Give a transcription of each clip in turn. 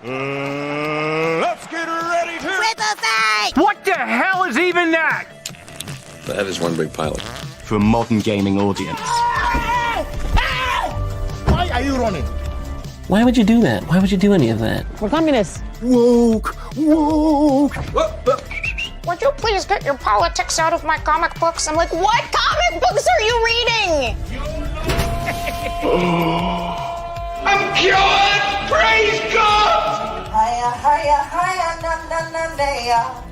Let's get ready to Triple fight! What the hell is even that? That is one big pilot. For a modern gaming audience. Why are you running? Why would you do that? Why would you do any of that? We're communists. Woke. Would you please get your politics out of my comic books? I'm like, what comic books are you reading? I'm cured! Praise God! Hiya, hiya, hiya, na na na na.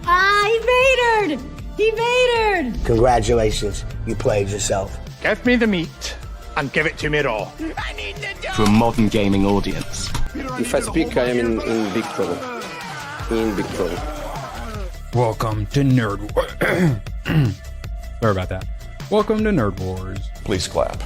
Ah, he vatored! He vatored! Congratulations, you played yourself. Get me the meat and give it to me raw. For a modern gaming audience. If I speak, I am in big trouble. In big trouble. Welcome to Nerd Wars. Sorry about that. Welcome to Nerd Wars. Please clap.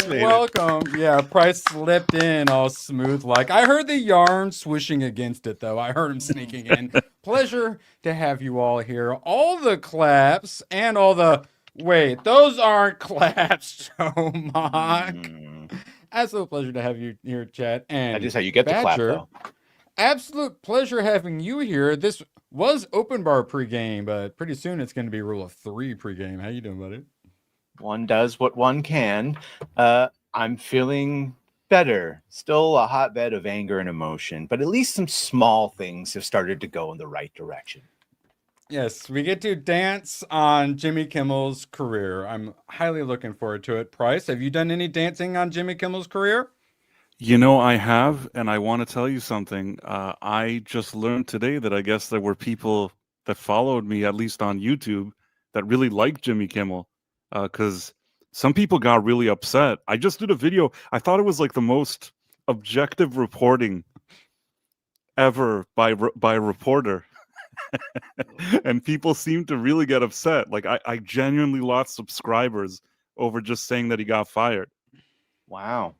Welcome. Yeah, Price slipped in all smooth like. I heard the yarn swishing against it, though. I heard him sneaking in. Pleasure to have you all here. All the claps and all the... Wait, those aren't claps, Joe Mock. Absolute pleasure to have you here, chat. And that is how you get Badger, the clap, though. Absolute pleasure having you here. This was open bar pregame, but pretty soon it's going to be rule of 3 pregame. How you doing, buddy? One does what one can. I'm feeling better. Still a hotbed of anger and emotion, but at least some small things have started to go in the right direction. Yes, we get to dance on Jimmy Kimmel's career. I'm highly looking forward to it. Price, have you done any dancing on Jimmy Kimmel's career? You know, I have, and I want to tell you something. I just learned today that I guess there were people that followed me, at least on YouTube, that really liked Jimmy Kimmel. Because some people got really upset. I just did a video. I thought it was like the most objective reporting ever by a reporter. And people seem to really get upset. Like I genuinely lost subscribers over just saying that he got fired. Wow.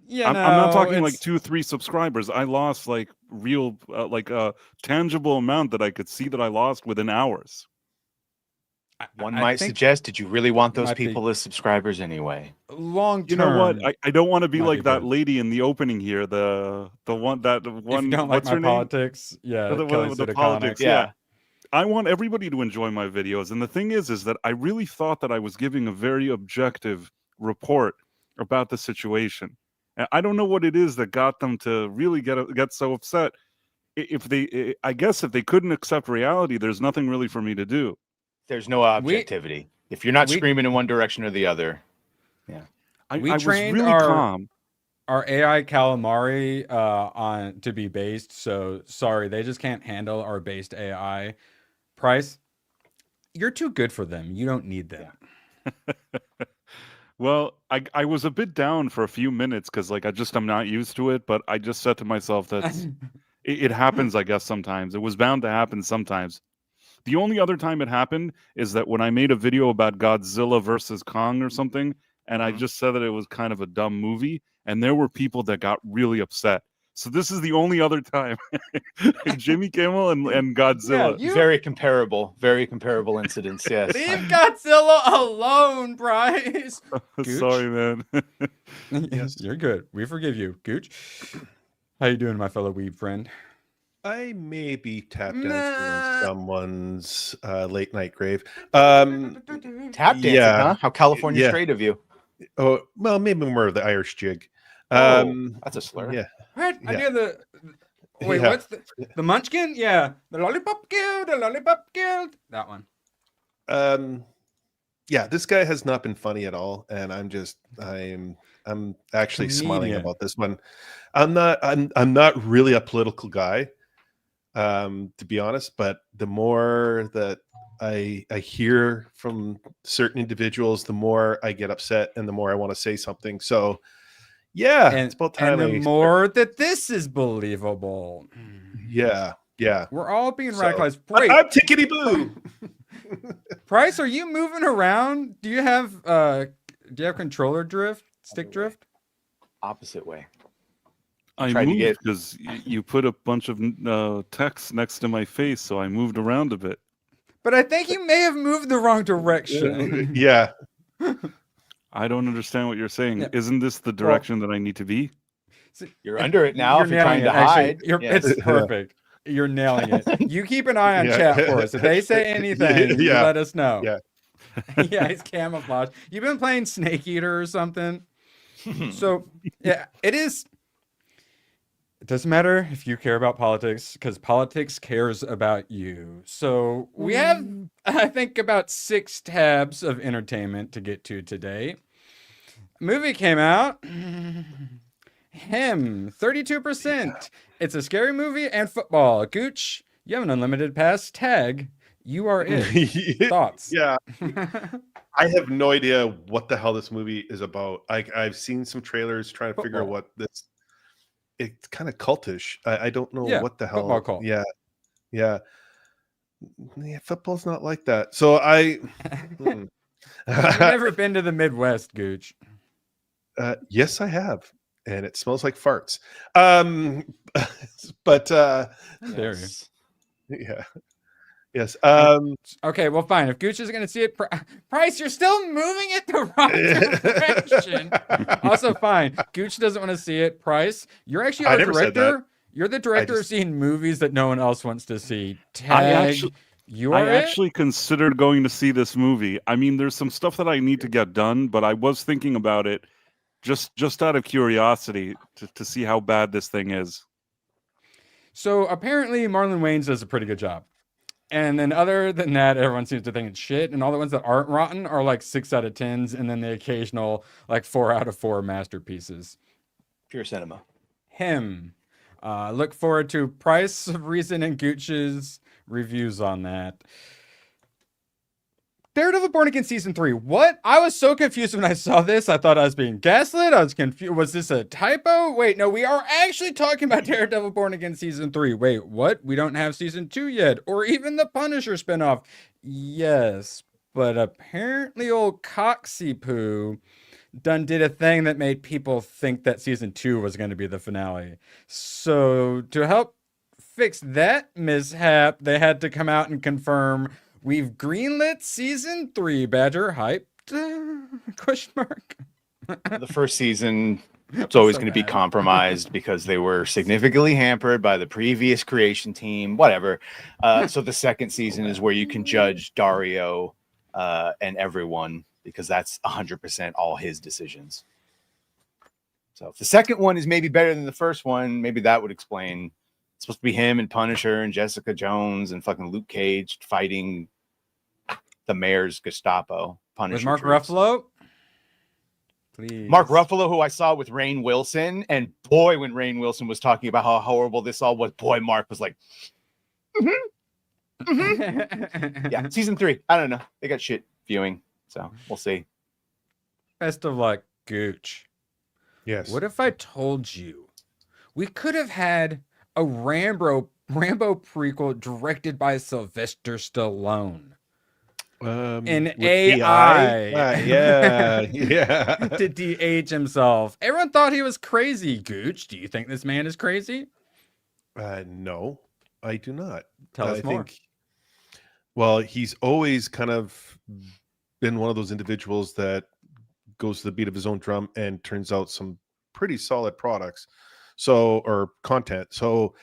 Yeah, I'm not talking like 2-3 subscribers. I lost like real, like a tangible amount that I could see that I lost within hours. One might suggest, did you really want those people as subscribers anyway? Long term. You know what? I don't want to be like that lady in the opening here. The one. If you don't like my politics, yeah, the one with the politics. Yeah. I want everybody to enjoy my videos, and the thing is that I really thought that I was giving a very objective report about the situation. And I don't know what it is that got them to really get so upset. I guess if they couldn't accept reality, there's nothing really for me to do. There's no objectivity. If you're not screaming in one direction or the other. Yeah. I was really calm. Our AI calamari on to be based, so sorry, they just can't handle our based AI. Price, you're too good for them. You don't need them. Well, I was a bit down for a few minutes because I'm not used to it, but I just said to myself that it happens, I guess, sometimes. It was bound to happen sometimes. The only other time it happened is that when I made a video about Godzilla versus Kong or something, and I just said that it was kind of a dumb movie, and there were people that got really upset. So this is the only other time. Jimmy Kimmel and Godzilla. Yeah, very comparable incidents, yes. Leave Godzilla alone, Bryce. Sorry, man. Yes, you're good. We forgive you, Gooch. How you doing, my fellow weeb friend? I may be tap dancing on someone's late night grave. Tap dancing, huh? How California straight of you. Oh, well, maybe more of the Irish jig. That's a slur. Yeah. What? I did the... Wait, what's the Munchkin? Yeah. The Lollipop Guild, That one. Yeah, this guy has not been funny at all, and I'm actually smiling about this one. I'm not really a political guy. To be honest, but the more that I hear from certain individuals, the more I get upset and the more I want to say something. So yeah, it's about time. And the more that this is believable. Yeah. We're all being radicalized. Wait, I'm tickety boo. Price, are you moving around? Do you have controller drift, stick drift? Opposite way. I moved because you put a bunch of text next to my face, so I moved around a bit. But I think you may have moved the wrong direction. Yeah. I don't understand what you're saying. Yeah. Isn't this the direction that I need to be? You're under it now. You're If you're trying nailing to it, actually. hide, It's perfect. You're nailing it. You keep an eye on Yeah. chat for us. If they say anything, you Yeah. let us know. Yeah. Yeah, it's camouflage. You've been playing Snake Eater or something. So, yeah, it is. It doesn't matter if you care about politics because politics cares about you. So, we have, I think, about 6 tabs of entertainment to get to today. A movie came out. Him, 32%. It's a scary movie and football. Gooch, you have an unlimited pass. Tag, you are it. Thoughts? Yeah. I have no idea what the hell this movie is about. I've seen some trailers trying to figure out what this. It's kind of cultish. I don't know what the hell. Football cult. Yeah. Yeah. Football's not like that. So You've never been to the Midwest, Gooch. Yes, I have. And it smells like farts. But There yeah. Yes. Okay, well, fine. If Gooch is going to see it, Price, you're still moving it the wrong direction. Also, fine. Gooch doesn't want to see it. Price, you're actually our director. You're the director of seeing movies that no one else wants to see. Tag, I actually considered going to see this movie. I mean, there's some stuff that I need to get done, but I was thinking about it just out of curiosity to see how bad this thing is. So apparently Marlon Wayans does a pretty good job. And then other than that, everyone seems to think it's shit. And all the ones that aren't rotten are like 6 out of 10s. And then the occasional like 4 out of 4 masterpieces. pure cinema. Him. Look forward to Price, Reason, and Gooch's reviews on that. Daredevil Born Again Season 3. What? I was so confused when I saw this. I thought I was being gaslit. I was confused. Was this a typo? Wait, no, we are actually talking about Daredevil Born Again Season 3. Wait, what? We don't have Season 2 yet. Or even the Punisher spinoff. Yes, but apparently old Coxie Poo done did a thing that made people think that Season 2 was going to be the finale. So to help fix that mishap, they had to come out and confirm we've greenlit Season 3. Badger hyped? Question mark. The first season, it's always going to be compromised because they were significantly hampered by the previous creation team, whatever. So the second season is where you can judge Dario and everyone because that's 100% all his decisions. So if the second one is maybe better than the first one, maybe that would explain. It's supposed to be him and Punisher and Jessica Jones and fucking Luke Cage fighting the mayor's Gestapo. Punisher with Mark troops. Ruffalo? Please. Mark Ruffalo, who I saw with Rainn Wilson, and boy, when Rainn Wilson was talking about how horrible this all was, boy, Mark was like, yeah, Season 3. I don't know. They got shit viewing, so we'll see. Best of luck, Gooch. Yes. What if I told you we could have had a Rambo prequel directed by Sylvester Stallone? In with AI. Yeah. To de-age himself. Everyone thought he was crazy, Gooch. Do you think this man is crazy? No, I do not. Tell us more. Well, he's always kind of been one of those individuals that goes to the beat of his own drum and turns out some pretty solid products. Or content. So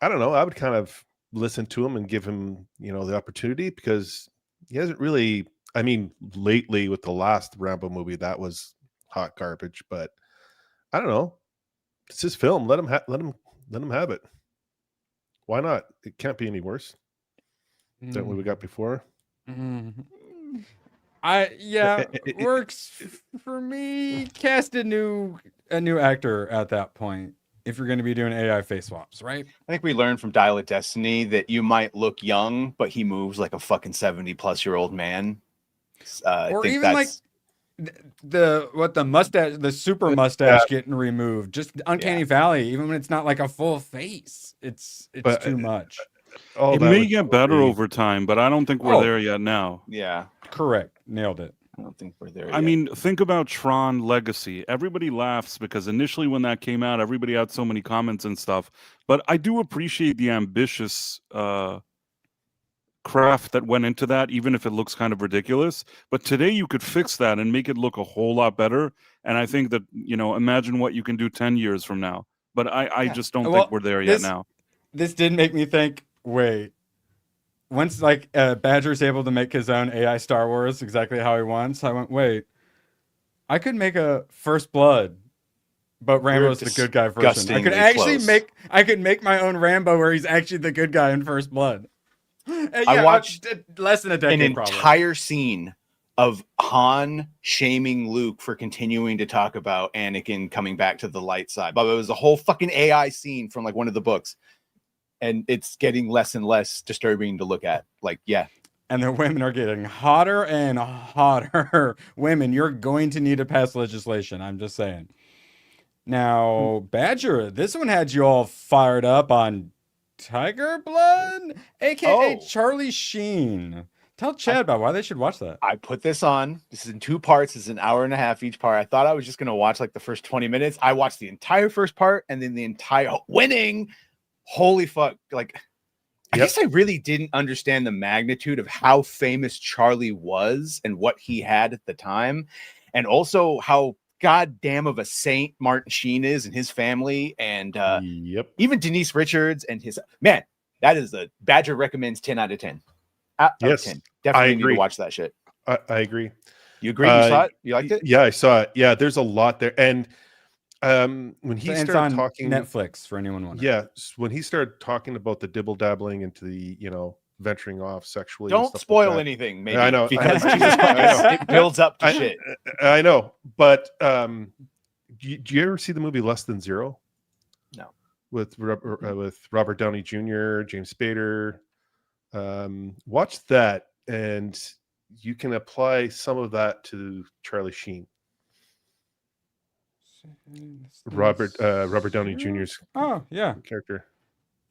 I don't know. I would kind of listen to him and give him, the opportunity because he hasn't really, lately with the last Rambo movie, that was hot garbage, but I don't know. It's his film. Let him have it. Why not? It can't be any worse than what we got before. It works for me. Cast a new actor at that point if you're going to be doing AI face swaps, right? I think we learned from Dial of Destiny that you might look young, but he moves like a fucking 70-plus-year-old man. Or even like the mustache, the super mustache getting removed, just Uncanny Valley, even when it's not like a full face, it's too much. It may get better over time, but I don't think we're there yet now. Yeah, correct. Nailed it. I don't think we're there yet. I mean, think about Tron Legacy. Everybody laughs because initially when that came out, everybody had so many comments and stuff. But I do appreciate the ambitious craft that went into that, even if it looks kind of ridiculous. But today you could fix that and make it look a whole lot better. And I think that, imagine what you can do 10 years from now. But I just don't think we're there yet now. This did make me think, wait, once like Badger's able to make his own AI Star Wars exactly how he wants, I went, wait, I could make a First Blood, but Rambo's the good guy version. I could make my own Rambo where he's actually the good guy in First Blood. I watched less than a decade, an entire scene of Han shaming Luke for continuing to talk about Anakin coming back to the light side. But it was a whole fucking AI scene from like one of the books. And it's getting less and less disturbing to look at. Like, yeah. And the women are getting hotter and hotter. Women, you're going to need to pass legislation. I'm just saying. Now, Badger, this one had you all fired up on Tiger Blood, aka Charlie Sheen. Tell Chad about why they should watch that. I put this on. This is in 2 parts. It's an hour and a half each part. I thought I was just going to watch like the first 20 minutes. I watched the entire first part and then the entire winning. Holy fuck. Like, I guess I really didn't understand the magnitude of how famous Charlie was and what he had at the time. And also how goddamn of a saint Martin Sheen is and his family. And even Denise Richards and his man, that is a Badger recommends 10 out of 10. Out of 10. Definitely need to watch that shit. I agree. You agree? You saw it? You liked it? Yeah, I saw it. Yeah, there's a lot there. And when he started talking Netflix for anyone wondering. Yeah, when he started talking about the dibble dabbling into the, venturing off sexually. Don't spoil anything, maybe. I know. Because Jesus Christ, it builds up to shit. I know. But do you ever see the movie Less Than Zero? No. With Robert Downey Jr., James Spader. Watch that and you can apply some of that to Charlie Sheen. Robert Downey Jr.'s character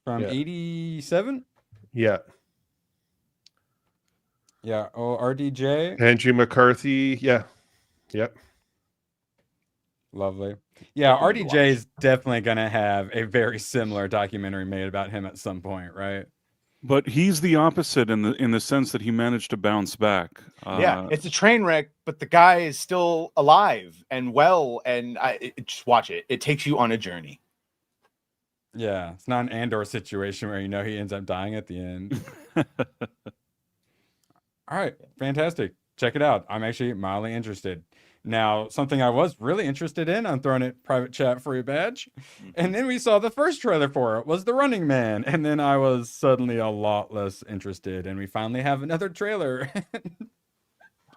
from 87. Yeah. Oh, RDJ, Andrew McCarthy. Yep. Lovely. RDJ is definitely gonna have a very similar documentary made about him at some point, right? But he's the opposite in the sense that he managed to bounce back. It's a train wreck, but the guy is still alive and well. And just watch it. It takes you on a journey. Yeah, it's not an Andor situation where he ends up dying at the end. All right, fantastic. Check it out. I'm actually mildly interested. Now, something I was really interested in, I'm throwing it private chat for you, Badge. And then we saw the first trailer for it was The Running Man. And then I was suddenly a lot less interested. And we finally have another trailer.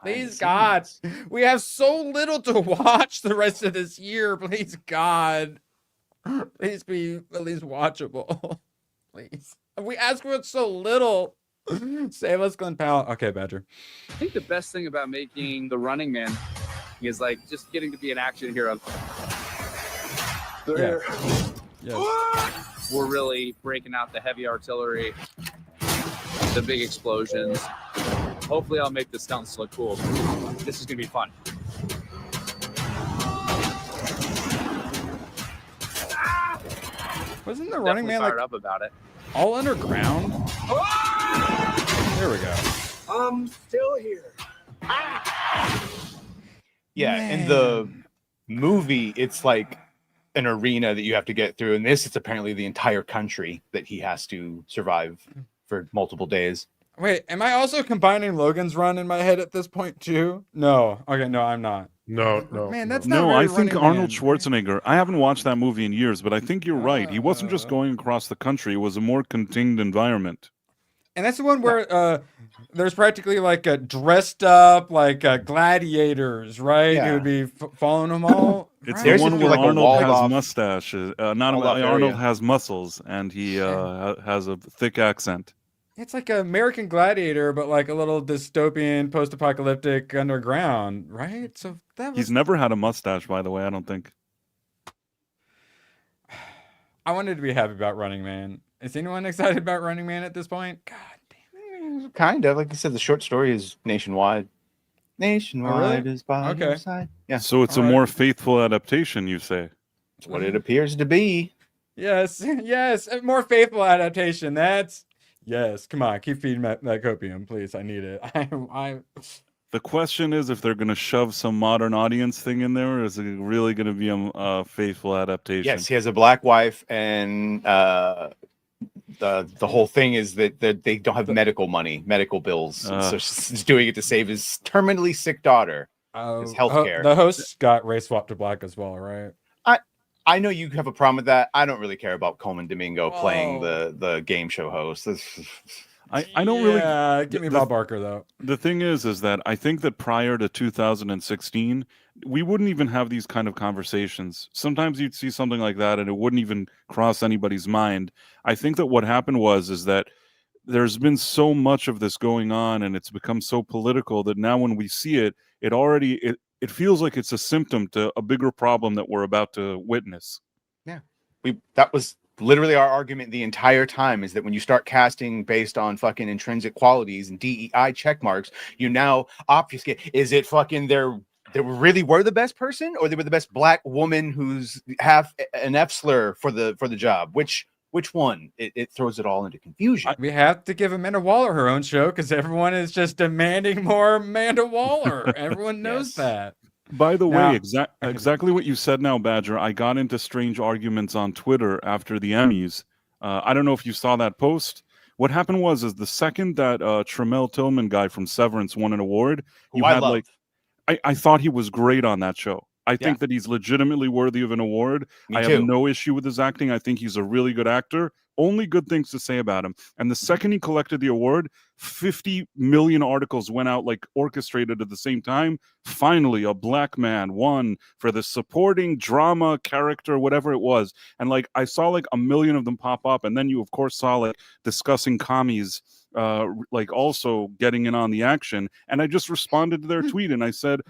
Please, God. We have so little to watch the rest of this year. Please, God. Please be at least watchable. Please. We ask for it so little. Save us, Glenn Powell. Okay, Badger. I think the best thing about making The Running Man is like just getting to be an action hero. Yeah. Yes. We're really breaking out the heavy artillery, the big explosions. Hopefully I'll make the stunts look cool. This is gonna be fun. Wasn't The Running Man fired up about it? All underground? There we go. I'm still here. Yeah, in the movie, it's like an arena that you have to get through. In this, it's apparently the entire country that he has to survive for multiple days. Wait, am I also combining Logan's Run in my head at this point too? No. Okay, no, I'm not. No. Man, that's not No, very I think Running Arnold Man. Schwarzenegger, I haven't watched that movie in years, but I think you're right. He wasn't just going across the country. It was a more contained environment. And that's the one where there's practically like a dressed up like gladiators, right? Yeah. Who would be following them all. It's right? the one where like a Arnold has walled-off- mustaches. walled-off Arnold area. has muscles, and he has a thick accent. It's like an American Gladiator, but like a little dystopian, post-apocalyptic underground, right? So that was. He's never had a mustache, by the way, I don't think. I wanted to be happy about Running Man. Is anyone excited about Running Man at this point? God damn. Kind of. Like you said, the short story is nationwide. Nationwide really? is by Okay. your side. Yeah, So it's a All right. more faithful adaptation, you say? that's what it appears to be. Yes, yes, a more faithful adaptation. That's Yes, come on, keep feeding that copium, please. I need it. The question is if they're going to shove some modern audience thing in there, or is it really going to be a faithful adaptation? Yes, he has a black wife, and the whole thing is that they don't have medical bills, so she's doing it to save his terminally sick daughter. His health care. The host got race swapped to black as well, right? I know you have a problem with that. I don't really care about Coleman Domingo playing the game show host. I don't really. Yeah, give me Bob Barker though. The thing is that I think that prior to 2016, we wouldn't even have these kind of conversations. Sometimes you'd see something like that, and it wouldn't even cross anybody's mind. I think that what happened is that there's been so much of this going on, and it's become so political that now when we see it, it feels like it's a symptom to a bigger problem that we're about to witness. Yeah, that was literally our argument the entire time, is that when you start casting based on fucking intrinsic qualities and DEI check marks, you now obfuscate. Is it fucking they really were the best person, or they were the best black woman who's half an F slur for the job? Which one? It throws it all into confusion. We have to give Amanda Waller her own show because everyone is just demanding more Amanda Waller. Everyone knows that. By the way, exactly what you said now, Badger. I got into strange arguments on Twitter after the Emmys. I don't know if you saw that post. What happened was the second that Tremel Tillman guy from Severance won an award, I thought he was great on that show. I think that he's legitimately worthy of an award. I have no issue with his acting. I think he's a really good actor. Only good things to say about him. And the second he collected the award, 50 million articles went out like orchestrated at the same time. Finally, a black man won for the supporting drama character, whatever it was. And like I saw like a million of them pop up. And then you, of course, saw like discussing commies like also getting in on the action. And I just responded to their tweet and I said,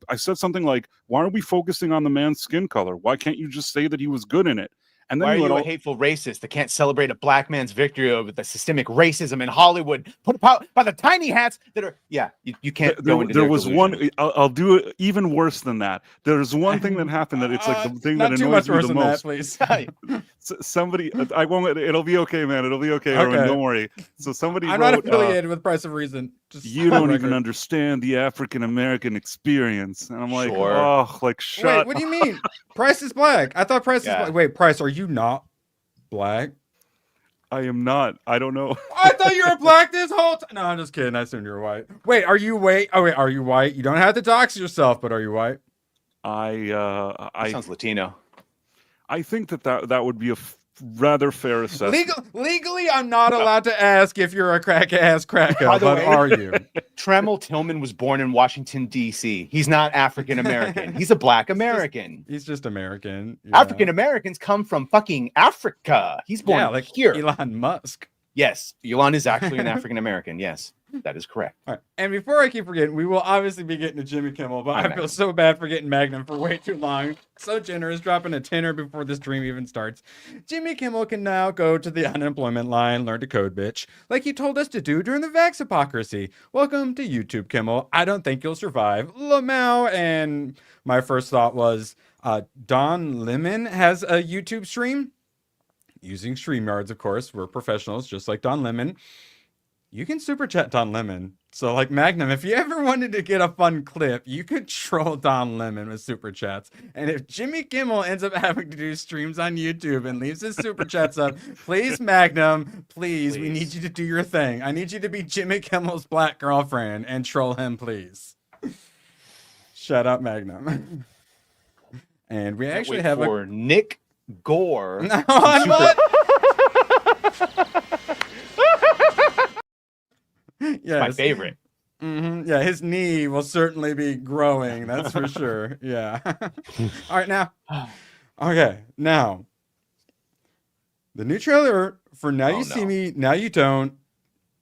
I said something like, why are we focusing on the man's skin color? Why can't you just say that he was good in it? And then why are you a hateful racist that can't celebrate a black man's victory over the systemic racism in Hollywood put out by the tiny hats that are you can't go into there was one. I'll do it even worse than that. There's one thing that happened that it's like the thing that annoys me the most. Please. Somebody, I won't. It'll be okay, man. It'll be okay. Erwin, don't worry. So somebody I'm wrote, not affiliated with Price of Reason. You don't even understand the African American experience. And I'm like, shut. Wait, what do you mean? Price is black. I thought Price is black. Wait, Price, are you not black? I am not. I don't know. I thought you were black this whole time. No, I'm just kidding. I assumed you were white. Wait, are you white? Oh, wait, are you white? You don't have to dox yourself, but are you white? That sounds Latino. I think that would be a rather fair assessment. Legally, I'm not allowed to ask if you're a crack-ass cracker, but are you? Tremel Tillman was born in Washington, D.C. He's not African American. He's a black American. He's just American. Yeah. African Americans come from fucking Africa. He's born here. Elon Musk. Yes, Elon is actually an African American. Yes, that is correct. All right. And before I keep forgetting, we will obviously be getting to Jimmy Kimmel, but I feel so bad for getting Magnum for way too long. So generous, dropping a tenner before this dream even starts. Jimmy Kimmel can now go to the unemployment line, learn to code, bitch, like he told us to do during the Vax hypocrisy. Welcome to YouTube, Kimmel. I don't think you'll survive. Lamau. And my first thought was, Don Lemon has a YouTube stream. Using StreamYards, of course. We're professionals, just like Don Lemon. You can super chat Don Lemon. So, like Magnum, if you ever wanted to get a fun clip, you could troll Don Lemon with super chats. And if Jimmy Kimmel ends up having to do streams on YouTube and leaves his super chats up, please, Magnum, please, we need you to do your thing. I need you to be Jimmy Kimmel's black girlfriend and troll him, please. Shout out Magnum. And we actually have for Nick Gore. No, I'm not. Yeah, my favorite. Mm-hmm. Yeah, his knee will certainly be growing. That's for sure. Yeah. All right, now. Okay, now. The new trailer for Now You See Me, Now You Don't.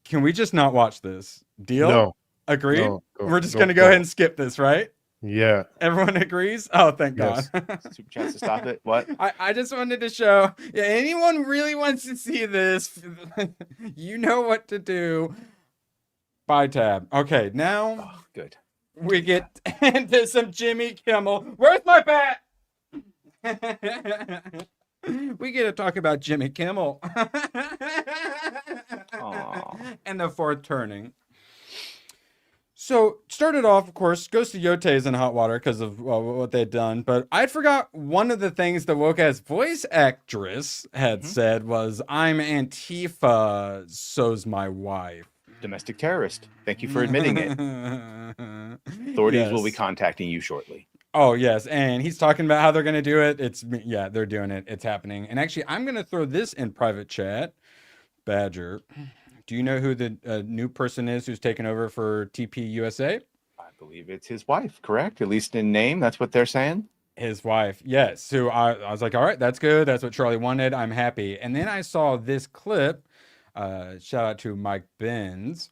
Can we just not watch this? Deal? No. Agreed? No, we're just going to go ahead and skip this, right? Yeah. Everyone agrees? Oh, thank God. Super chance to stop it. What? I just wanted to show. Yeah, anyone really wants to see this, you know what to do. Buy tab. Okay, now good. We get into some Jimmy Kimmel. Where's my bat? We get to talk about Jimmy Kimmel. and the fourth turning. So started off, of course, goes to Yote's in hot water because of what they'd done. But I forgot one of the things the woke-ass voice actress had said was, "I'm Antifa, so's my wife." Domestic terrorist. Thank you for admitting it. Authorities will be contacting you shortly. Oh, yes. And he's talking about how they're going to do it. Yeah, they're doing it. It's happening. And actually, I'm going to throw this in private chat. Badger, do you know who the new person is who's taken over for TP USA? I believe it's his wife, correct? At least in name, that's what they're saying. His wife, yes. So I was like, all right, that's good. That's what Charlie wanted. I'm happy. And then I saw this clip. Shout out to Mike Benz.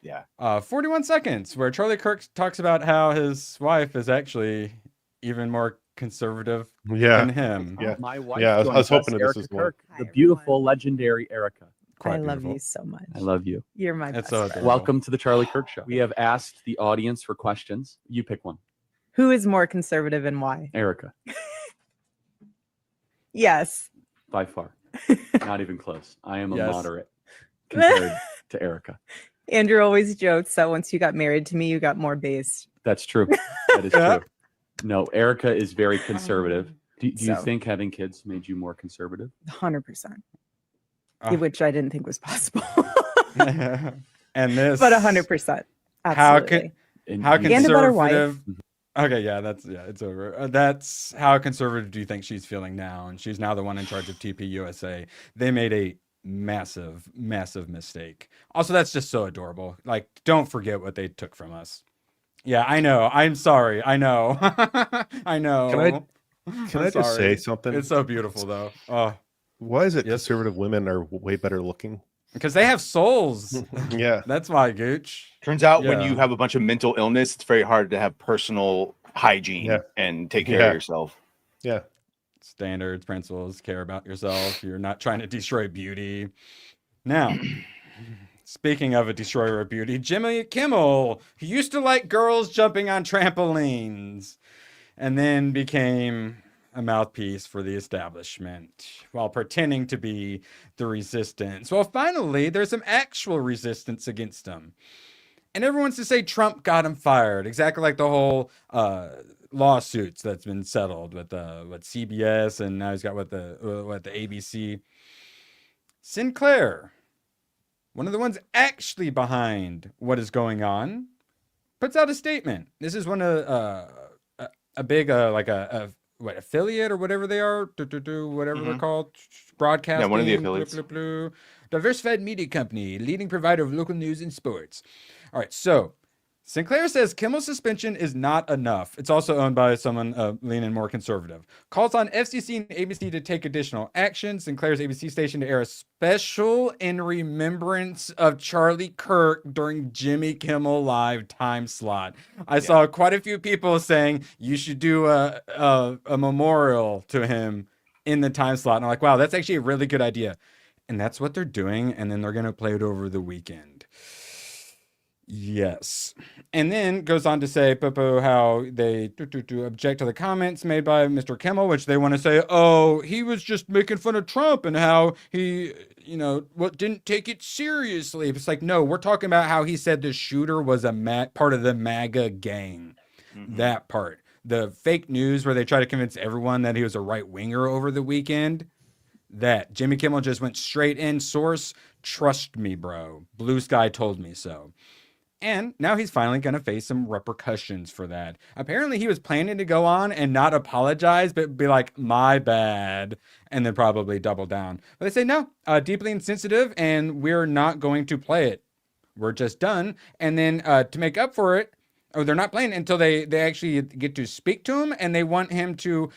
Yeah. 41 seconds where Charlie Kirk talks about how his wife is actually even more conservative than him. Yeah. My wife. Yeah, I was hoping this was Kirk, the beautiful, legendary Erica. I love you so much. I love you. You're my best so friend. Welcome to the Charlie Kirk Show. We have asked the audience for questions. You pick one. Who is more conservative and why? Erica. Yes. By far. Not even close. I am a Yes. moderate compared to Erica. Andrew always jokes that once you got married to me, you got more based. That's true. That is true. No, Erica is very conservative. Do you think having kids made you more conservative? 100%. Which I didn't think was possible. And this, but 100%. Absolutely. How And a better wife. conservative? Okay, it's over. That's how conservative do you think she's feeling now? And she's now the one in charge of TP USA. They made a massive mistake. Also, that's just so adorable. Like, don't forget what they took from us. Yeah, I know. I'm sorry. I know. I know. Can I just say something? It's so beautiful, though. Oh, why is it conservative women are way better looking? because they have souls. Yeah, that's why, Gooch. Turns out when Yeah. you have a bunch of mental illness, it's very hard to have personal hygiene and take care of yourself. Yeah. Standards, principles, care about yourself. You're not trying to destroy beauty. Now, speaking of a destroyer of beauty, Jimmy Kimmel, who used to like girls jumping on trampolines and then became a mouthpiece for the establishment while pretending to be the resistance. Well, finally, there's some actual resistance against him. And everyone wants to say Trump got him fired, exactly like the whole lawsuits that's been settled with CBS, and now he's got the ABC. Sinclair, one of the ones actually behind what is going on, puts out a statement. This is one of a big affiliate or whatever they are, whatever they're called, broadcasting. Yeah, one of the affiliates. Diversified media company, leading provider of local news and sports. All right, so Sinclair says Kimmel's suspension is not enough. It's also owned by someone leaning more conservative. Calls on FCC and ABC to take additional action. Sinclair's ABC station to air a special in remembrance of Charlie Kirk during Jimmy Kimmel Live time slot. I saw quite a few people saying you should do a memorial to him in the time slot. And I'm like, wow, that's actually a really good idea. And that's what they're doing. And then they're going to play it over the weekend. Yes. And then goes on to say, how they object to the comments made by Mr. Kimmel, which they want to say, oh, he was just making fun of Trump and how he, didn't take it seriously. It's like, no, we're talking about how he said the shooter was a part of the MAGA gang. That part. The fake news where they try to convince everyone that he was a right winger over the weekend. That Jimmy Kimmel just went straight in. Source, trust me, bro. Bluesky told me so. And now he's finally going to face some repercussions for that. Apparently, he was planning to go on and not apologize, but be like, my bad, and then probably double down. But they say, no, deeply insensitive, and we're not going to play it. We're just done. And then to make up for it, they're not playing until they actually get to speak to him, and they want him to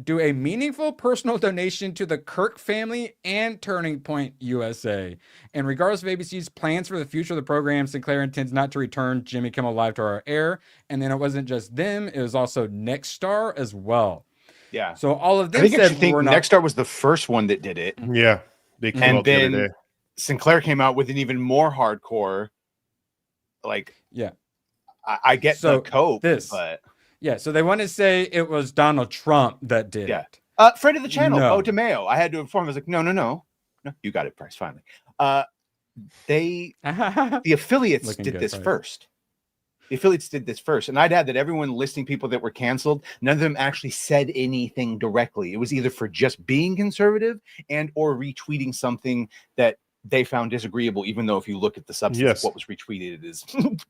do a meaningful personal donation to the Kirk family and Turning Point USA. And regardless of ABC's plans for the future of the program, Sinclair intends not to return Jimmy Kimmel Live to our air. And then it wasn't just them; it was also Nexstar as well. Yeah. So all of them I think said we're not. Nexstar was the first one that did it. Yeah. They came out the other day. Sinclair came out with an even more hardcore, I get the cope, but so they want to say it was Donald Trump that did it. Friend of the channel, No. DeMeo. I had to inform him. I was like, no, you got it, Price. Finally, the affiliates Looking did good, this right? first. The affiliates did this first. And I'd add that everyone listing people that were canceled, none of them actually said anything directly. It was either for just being conservative and or retweeting something that they found disagreeable, even though if you look at the substance of what was retweeted, it is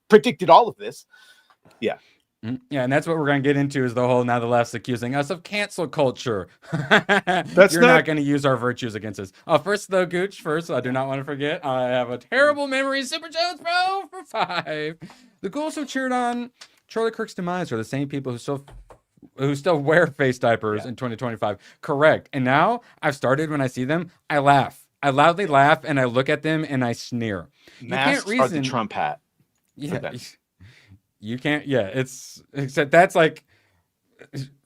predicted all of this. Yeah. Yeah, and that's what we're going to get into is the whole now the left's accusing us of cancel culture. You're not going to use our virtues against us. First, though, Gooch, I do not want to forget, I have a terrible memory. Super Jones, bro, for 5. The ghouls who cheered on Charlie Kirk's demise are the same people who still wear face diapers in 2025. Correct. And now I've started when I see them, I laugh. I loudly laugh, and I look at them, and I sneer. Masks are the Trump hat. Yeah. You can't, except that's like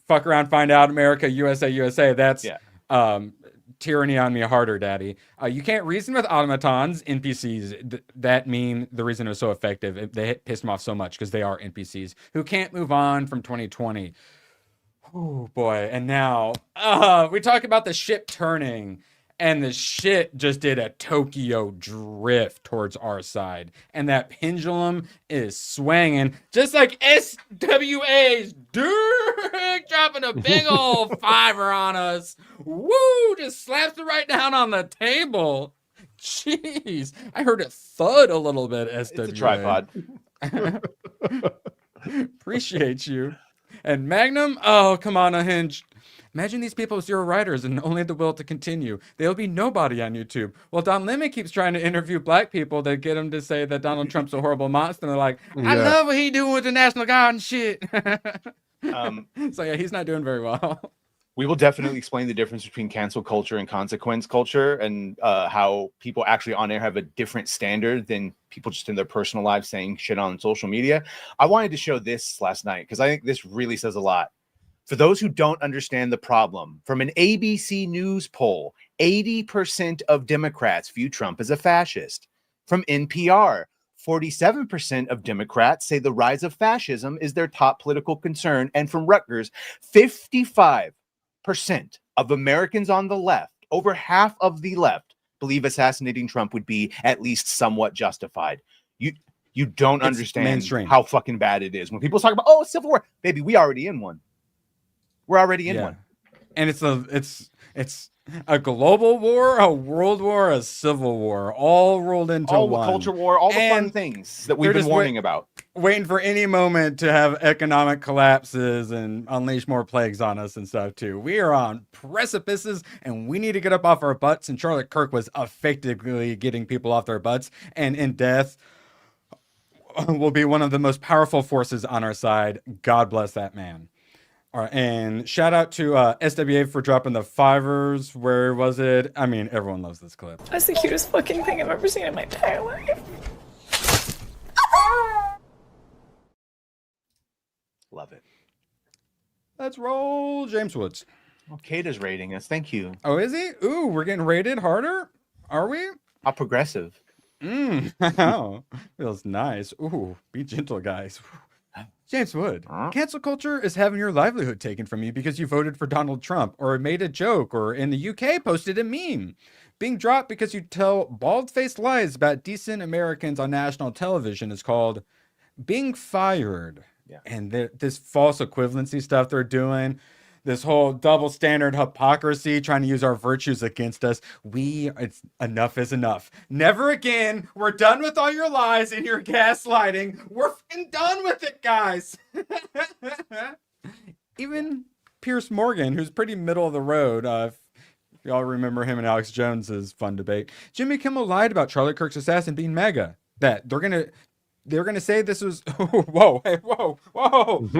fuck around, find out, America, USA. That's tyranny on me harder, daddy. You can't reason with automatons, NPCs. That mean the reason it was so effective. They pissed them off so much because they are NPCs who can't move on from 2020. Oh boy. And now we talk about the ship turning. And the shit just did a Tokyo drift towards our side. And that pendulum is swinging just like SWA's dick, dropping a big old 5er on us. Woo! Just slaps it right down on the table. Jeez. I heard it thud a little bit, SWA. It's a tripod. Appreciate you. And Magnum, oh, come on, Unhinged. Imagine these people with 0 writers and only the will to continue. They'll be nobody on YouTube. Well, Don Lemon keeps trying to interview black people that get him to say that Donald Trump's a horrible monster. And they're like, I love what he doing with the National Guard and shit. So yeah, he's not doing very well. We will definitely explain the difference between cancel culture and consequence culture and how people actually on air have a different standard than people just in their personal lives saying shit on social media. I wanted to show this last night because I think this really says a lot. For those who don't understand the problem, from an ABC News poll, 80% of Democrats view Trump as a fascist. From NPR, 47% of Democrats say the rise of fascism is their top political concern. And from Rutgers, 55% of Americans on the left, over half of the left, believe assassinating Trump would be at least somewhat justified. You don't understand mainstream. How fucking bad it is. When people talk about, civil war, baby, we already in one. We're already in one. And it's a global war, a world war, a civil war, all rolled into one. All culture war, all the fun things that we've been warning about. Waiting for any moment to have economic collapses and unleash more plagues on us and stuff too. We are on precipices and we need to get up off our butts. And Charlie Kirk was effectively getting people off their butts. And in death will be one of the most powerful forces on our side. God bless that man. All right, and shout out to SWA for dropping the 5ers. Where was it? I mean, everyone loves this clip. That's the cutest fucking thing I've ever seen in my entire life. Love it. Let's roll, James Woods. Well, Kata's rating us. Thank you. Oh, is he? Ooh, we're getting rated harder? Are we? How progressive. Oh, feels nice. Ooh, be gentle, guys. James Wood, cancel culture is having your livelihood taken from you because you voted for Donald Trump or made a joke or in the UK posted a meme. Being dropped because you tell bald-faced lies about decent Americans on national television is called being fired. Yeah. And this false equivalency stuff they're doing, this whole double standard hypocrisy, trying to use our virtues against us. It's enough is enough. Never again. We're done with all your lies and your gaslighting. We're f***ing done with it, guys. Even Pierce Morgan, who's pretty middle of the road, if y'all remember him and Alex Jones's fun debate. Jimmy Kimmel lied about Charlie Kirk's assassin being MAGA. That they're gonna say this was whoa, get out of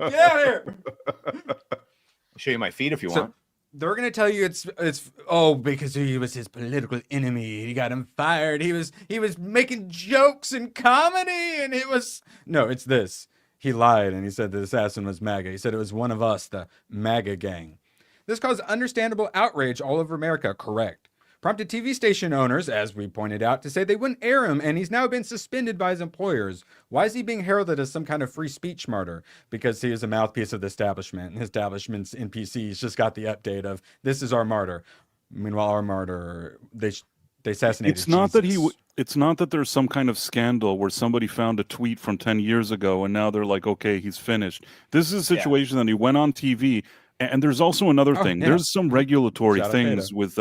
here. I'll show you my feet if you want. They're gonna tell you it's because he was his political enemy. He got him fired. He was making jokes and comedy, and it's this. He lied and he said the assassin was MAGA. He said it was one of us, the MAGA gang. This caused understandable outrage all over America. Correct. Prompted TV station owners, as we pointed out, to say they wouldn't air him, and he's now been suspended by his employers. Why is he being heralded as some kind of free speech martyr? Because he is a mouthpiece of the establishment, and the establishment's NPCs just got the update of, this is our martyr. Meanwhile, our martyr, they They assassinated. It's not that Jesus. it's not that there's some kind of scandal where somebody found a tweet from 10 years ago and now they're like, okay, he's finished. This is a situation that he went on TV. And there's also another thing. yeah. There's some regulatory Shout out things Beta. with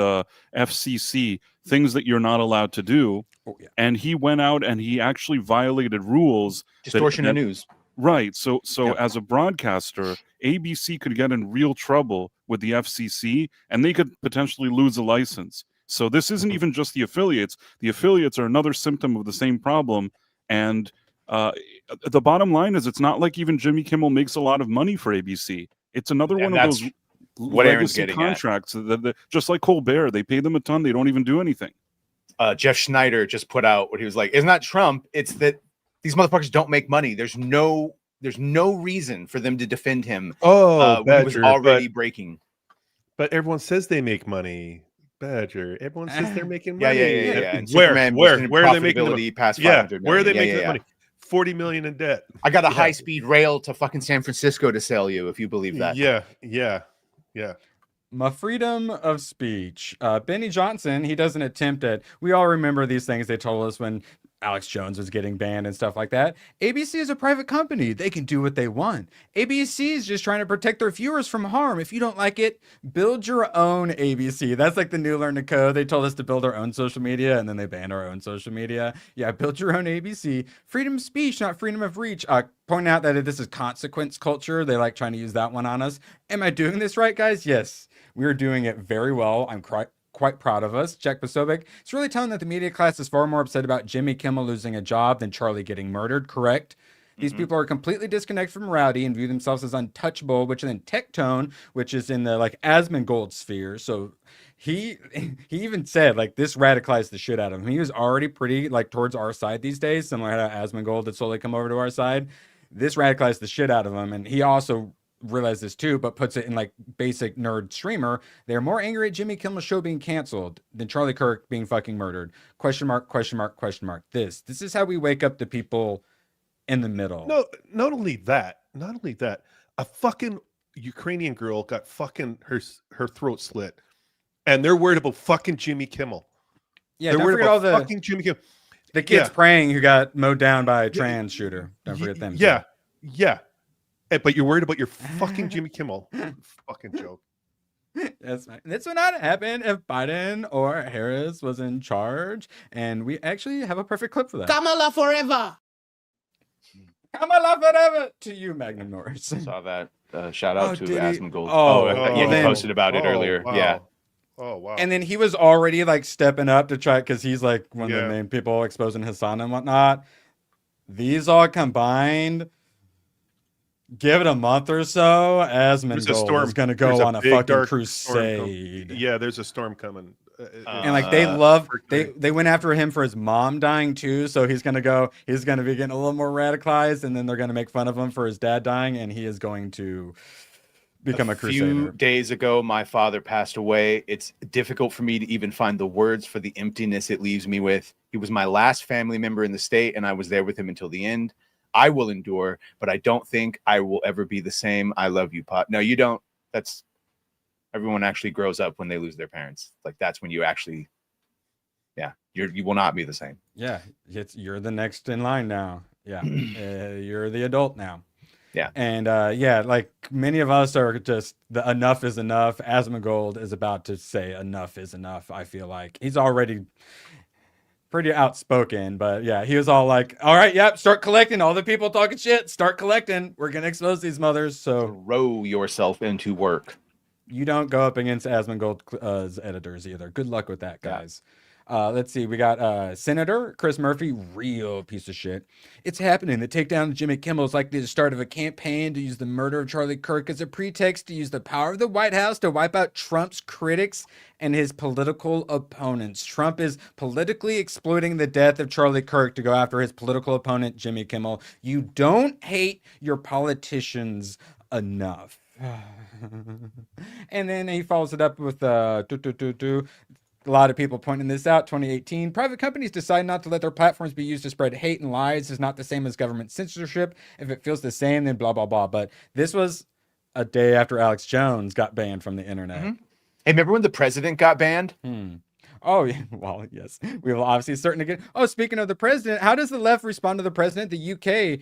FCC, things that you're not allowed to do. Yeah. And he went out and he actually violated rules. Distortion of news. Right. So as a broadcaster, ABC could get in real trouble with the FCC and they could potentially lose a license. So this isn't even just the affiliates. The affiliates are another symptom of the same problem. And the bottom line is it's not like even Jimmy Kimmel makes a lot of money for ABC. It's another one of those what Aaron's legacy getting contracts that just like Colbert, they pay them a ton. They don't even do anything. Jeff Schneider just put out what he was like, it's not Trump. It's that these motherfuckers don't make money. There's no reason for them to defend him. Oh, when he was Badger, already breaking. But everyone says they make money. Badger. Everyone says they're making Yeah, money. And Where? Superman Where? boosted Where are they making the money? profitability past Yeah. 500 Where are they million. making the money? 40 million in debt. I got a high-speed rail to fucking San Francisco to sell you, if you believe that. Yeah. My freedom of speech. Benny Johnson, he does an attempt at, we all remember these things they told us when Alex Jones was getting banned and stuff like that. ABC is a private company. They can do what they want. ABC is just trying to protect their viewers from harm. If you don't like it, build your own ABC. That's like the new Learn to Code. They told us to build our own social media and then they banned our own social media. Yeah, build your own ABC. Freedom of speech, not freedom of reach. Pointing out that this is consequence culture. They like trying to use that one on us. Am I doing this right, guys? Yes, we are doing it very well. I'm quite proud of us. Jack Posobiec. It's really telling that the media class is far more upset about Jimmy Kimmel losing a job than Charlie getting murdered. Correct. These people are completely disconnected from morality and view themselves as untouchable, which then Tectone, which is in the like Asmongold sphere. So he even said like this radicalized the shit out of him. He was already pretty like towards our side these days, similar to Asmongold had slowly come over to our side. This radicalized the shit out of him, and he also realized this too, but puts it in like basic nerd streamer. They're more angry at Jimmy Kimmel's show being canceled than Charlie Kirk being fucking murdered. Question mark, question mark, question mark. This is how we wake up the people in the middle. No, not only that, a fucking Ukrainian girl got fucking her throat slit, and they're worried about fucking Jimmy Kimmel. Yeah, they're don't worried forget about all the fucking Jimmy Kimmel. The kids praying who got mowed down by a trans shooter. Don't forget them. Yeah. But you're worried about your fucking Jimmy Kimmel. Fucking joke. That's right. This would not happen if Biden or Harris was in charge. And we actually have a perfect clip for that. Kamala forever. Kamala forever to you, Magnum Norris. Saw that. Shout out to Asmongold. He posted about it earlier. Wow. Yeah. Oh, wow. And then he was already like stepping up to try, because he's like one of the main people exposing Hassan and whatnot. These all combined, give it a month or so, Asmongold is going to go on a fucking crusade. Yeah, there's a storm coming. And like they went after him for his mom dying too, so he's gonna be getting a little more radicalized, and then they're gonna make fun of him for his dad dying, and he is going to become a crusader. A few days ago, my father passed away. It's difficult for me to even find the words for the emptiness it leaves me with. He was my last family member in the state, and I was there with him until the end. I will endure, but I don't think I will ever be the same. I love you, Pop. No, you don't. That's everyone actually grows up when they lose their parents. Like that's when you actually, you will not be the same. Yeah, you're the next in line now. Yeah, you're the adult now. Yeah. And like many of us are just the enough is enough. Asmongold is about to say enough is enough. I feel like he's already pretty outspoken, but yeah, he was all like, all right, yep, start collecting all the people talking shit. Start collecting. We're going to expose these mothers. So throw yourself into work. You don't go up against Asmongold's editors either. Good luck with that, guys. Let's see. We got Senator Chris Murphy, real piece of shit. It's happening. The takedown of Jimmy Kimmel is like the start of a campaign to use the murder of Charlie Kirk as a pretext to use the power of the White House to wipe out Trump's critics and his political opponents. Trump is politically exploiting the death of Charlie Kirk to go after his political opponent, Jimmy Kimmel. You don't hate your politicians enough. And then he follows it up with a lot of people pointing this out. 2018, private companies decide not to let their platforms be used to spread hate and lies is not the same as government censorship. If it feels the same, then blah, blah, blah. But this was a day after Alex Jones got banned from the internet. Hey, remember when the president got banned? Oh, yeah. Well, yes. We will obviously certain again. Oh, speaking of the president, how does the left respond to the president? The UK,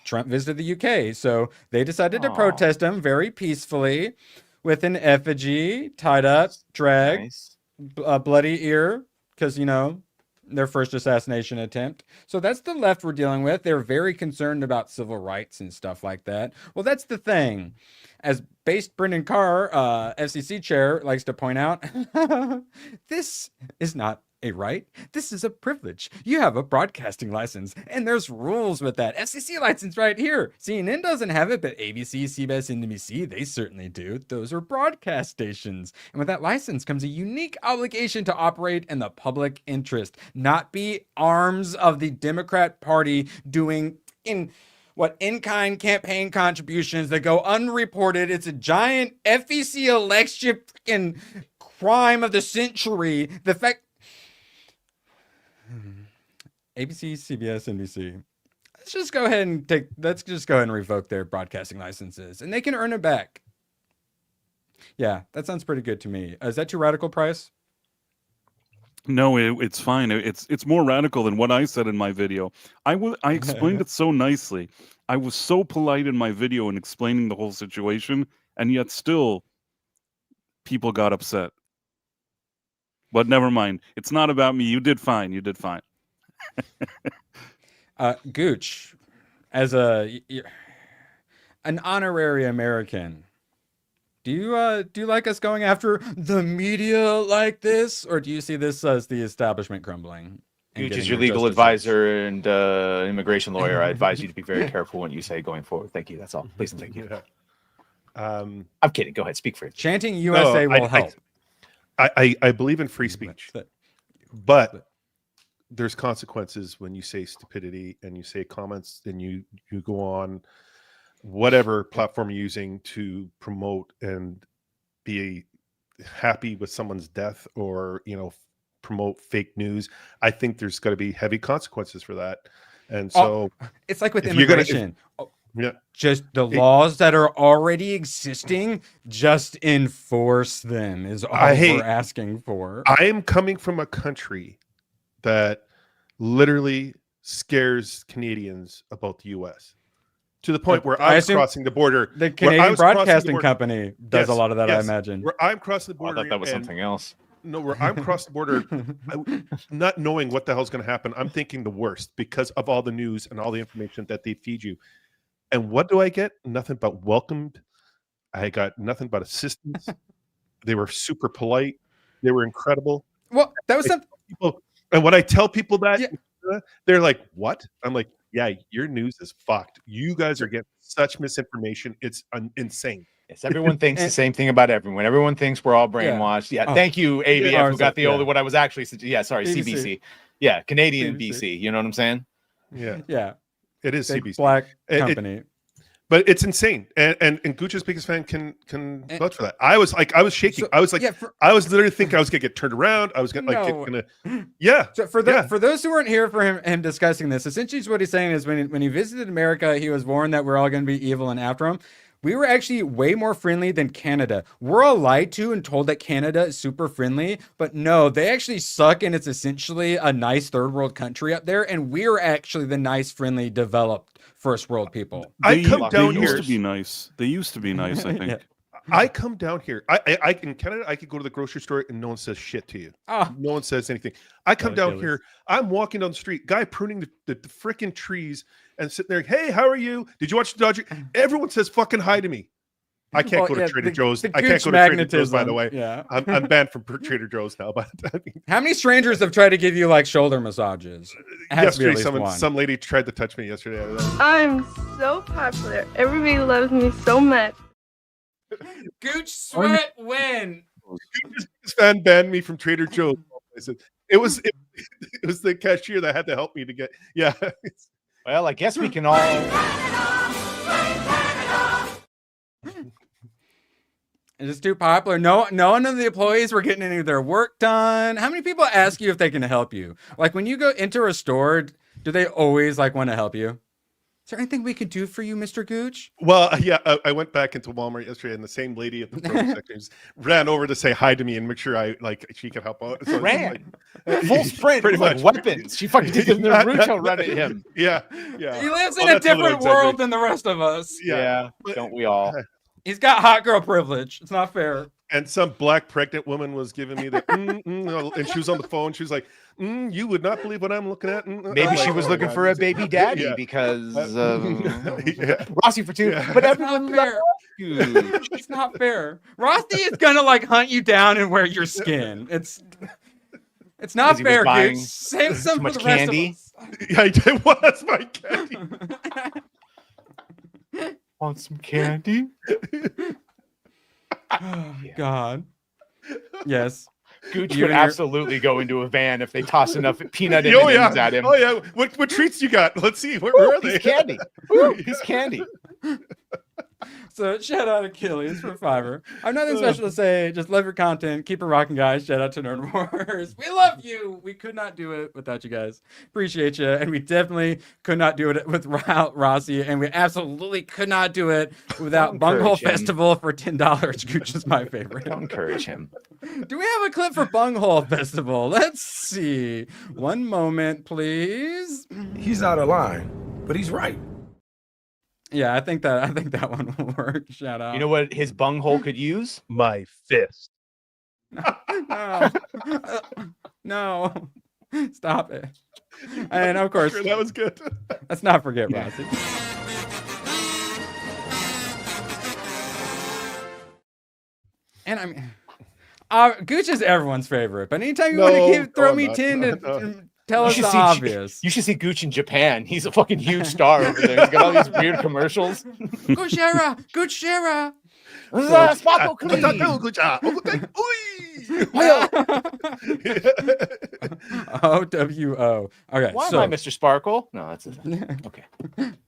Trump visited the UK, so they decided to protest him very peacefully with an effigy tied up, dragged, Nice. a bloody ear, because, you know, their first assassination attempt. So that's the left we're dealing with. They're very concerned about civil rights and stuff like that. Well, that's the thing. As based Brendan Carr, FCC chair, likes to point out, this is not a right. This is a privilege. You have a broadcasting license, and there's rules with that. FCC license right here. CNN doesn't have it, but ABC, CBS, and NBC, they certainly do. Those are broadcast stations. And with that license comes a unique obligation to operate in the public interest, not be arms of the Democrat Party doing in-kind campaign contributions that go unreported. It's a giant FEC election fucking crime of the century. The fact ABC, CBS, NBC. Let's just go ahead and revoke their broadcasting licenses, and they can earn it back. Yeah, that sounds pretty good to me. Is that too radical, Price? No, it's fine. It's more radical than what I said in my video. I explained it so nicely. I was so polite in my video in explaining the whole situation, and yet still people got upset. But never mind. It's not about me. You did fine. You did fine. Gooch, as an honorary American, do you like us going after the media like this, or do you see this as the establishment crumbling? Gooch is your legal advisor and immigration lawyer. I advise you to be very careful what you say going forward. Thank you. That's all. Please and thank you. I'm kidding. Go ahead. Speak for it. Chanting USA will help. I believe in free speech, but there's consequences when you say stupidity and you say comments and you go on whatever platform you're using to promote and be happy with someone's death or, you know, promote fake news. I think there's got to be heavy consequences for that. And so it's like with immigration. Just the laws that are already existing, just enforce them is all we're asking for. I am coming from a country that literally scares Canadians about the U.S. to the point where I was crossing the border. The Canadian Broadcasting Company does a lot of that, I imagine. Where I'm crossing the border. I thought that was something else. No, where I'm crossing the border, not knowing what the hell's going to happen. I'm thinking the worst because of all the news and all the information that they feed you. And what do I get? Nothing but welcomed. I got nothing but assistance. They were super polite. They were incredible. Well, that was something. And when I tell people that, they're like, what? I'm like, yeah, your news is fucked. You guys are getting such misinformation. It's insane. Yes, everyone thinks the same thing about everyone. Everyone thinks we're all brainwashed. Yeah. Thank you, ABF, who got the older what I was actually CBC. Yeah, Canadian BC. You know what I'm saying? Yeah. It is Big CBC. Black company. But it's insane. And Gooch's biggest fan can vouch for that. I was shaking. I was like, I was literally thinking I was gonna get turned around. I was gonna So for those who weren't here for him discussing this, essentially what he's saying is when he visited America, he was warned that we're all gonna be evil and after him. We were actually way more friendly than Canada. We're all lied to and told that Canada is super friendly, but no, they actually suck, and it's essentially a nice third world country up there, and we're actually the nice, friendly, developed first world people. They used to be nice. They used to be nice, I think. I come down here. I in Canada, I could go to the grocery store and no one says shit to you. No one says anything. I come down here. I'm walking down the street, guy pruning the freaking trees and sitting there. Hey, how are you? Did you watch the Dodger? Everyone says fucking hi to me. I can't go to Trader Joe's. I can't go to Trader Joe's, by the way. Yeah. I'm banned from Trader Joe's now. But how many strangers have tried to give you like shoulder massages? Yesterday, some lady tried to touch me yesterday. I'm so popular. Everybody loves me so much. Gooch sweat win. This fan banned me from Trader Joe's. It was the cashier that had to help me to get. Yeah. Well, I guess we can all. It's just too popular. No one of the employees were getting any of their work done. How many people ask you if they can help you? Like when you go enter a store, do they always like want to help you? there anything we could do for you, Mr. Gooch? Well, yeah, I went back into Walmart yesterday, and the same lady at the produce section ran over to say hi to me and make sure she could help out. So Ran. Full sprint, pretty much weapons. She fucking did the Naruto run at him. Yeah. He lives in a different world than the rest of us. Yeah, don't we all? He's got hot girl privilege. It's not fair. And some black pregnant woman was giving me the and she was on the phone. She was like, "You would not believe what I'm looking at." Maybe she was looking for a baby daddy because Rossi for 2. Yeah. But That's not fair. It's not fair. Rossi is gonna like hunt you down and wear your skin. It's not fair, dude. Save some for the rest of us. Yeah, I did. Well, that's my candy. Want some candy? Oh, God. Yes. Gooch could absolutely go into a van if they toss enough peanut M&Ms at him. Oh yeah. What treats you got? Let's see. Where are they? He's candy. Ooh, he's candy. So shout out Achilles for $5. I have nothing special to say. Just love your content. Keep it rocking, guys. Shout out to Nerd Wars. We love you. We could not do it without you guys. Appreciate you. And we definitely could not do it without Rossi. And we absolutely could not do it without Bunghole Festival for $10. Gooch is my favorite. Don't encourage him. Do we have a clip for Bunghole Festival? Let's see. One moment, please. He's out of line, but he's right. Yeah, I think that one will work. Shout out. You know what his bunghole could use? My fist. No. No. Stop it. And of course, That was good. let's not forget Rossi. And I mean, Gooch is everyone's favorite, but anytime you want to throw me 10 to tell us the obvious. You should see Gooch in Japan. He's a fucking huge star over there. He's got all these weird commercials. Goochera! Goochera! Sparkle clean. OWO. Okay. Why am I Mr. Sparkle? No, that's okay.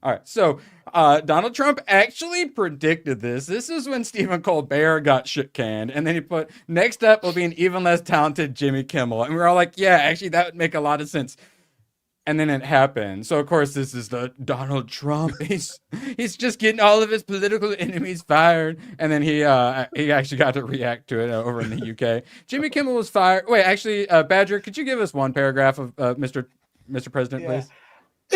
All right. So Donald Trump actually predicted this. This is when Stephen Colbert got shit canned. And then he put, next up will be an even less talented Jimmy Kimmel. And we were all like, yeah, actually, that would make a lot of sense. And then it happened. So of course this is the Donald Trump. He's just getting all of his political enemies fired. And then he actually got to react to it over in the UK. Jimmy Kimmel was fired. Wait, actually, Badger, could you give us one paragraph of Mr. President, please?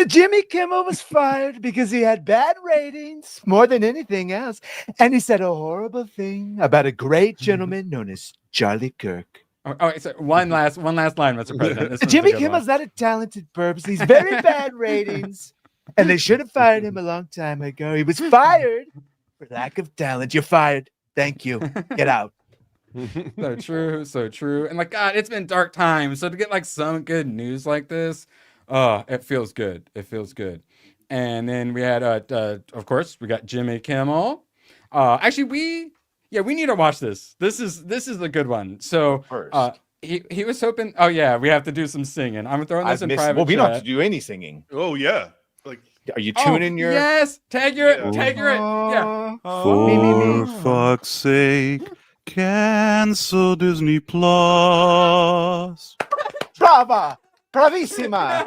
Jimmy Kimmel was fired because he had bad ratings more than anything else. And he said a horrible thing about a great gentleman known as Charlie Kirk. Oh, so one last line, Mr. President. This Jimmy Kimmel's not a talented perp. He's very bad ratings. And they should have fired him a long time ago. He was fired for lack of talent. You're fired. Thank you. Get out. So true, so true. And like, God, it's been dark times. So to get like some good news like this, it feels good. It feels good. And then we had, of course, we got Jimmy Kimmel. Actually, we need to watch this. This is a good one. So he was hoping. Oh yeah, we have to do some singing. I'm throwing this in private. Well, we chat. don't have to do any singing. Oh yeah. Like, are you tuning your? Yes, tag your it. Yeah. For fuck's sake, cancel Disney Plus. Brava, bravissima.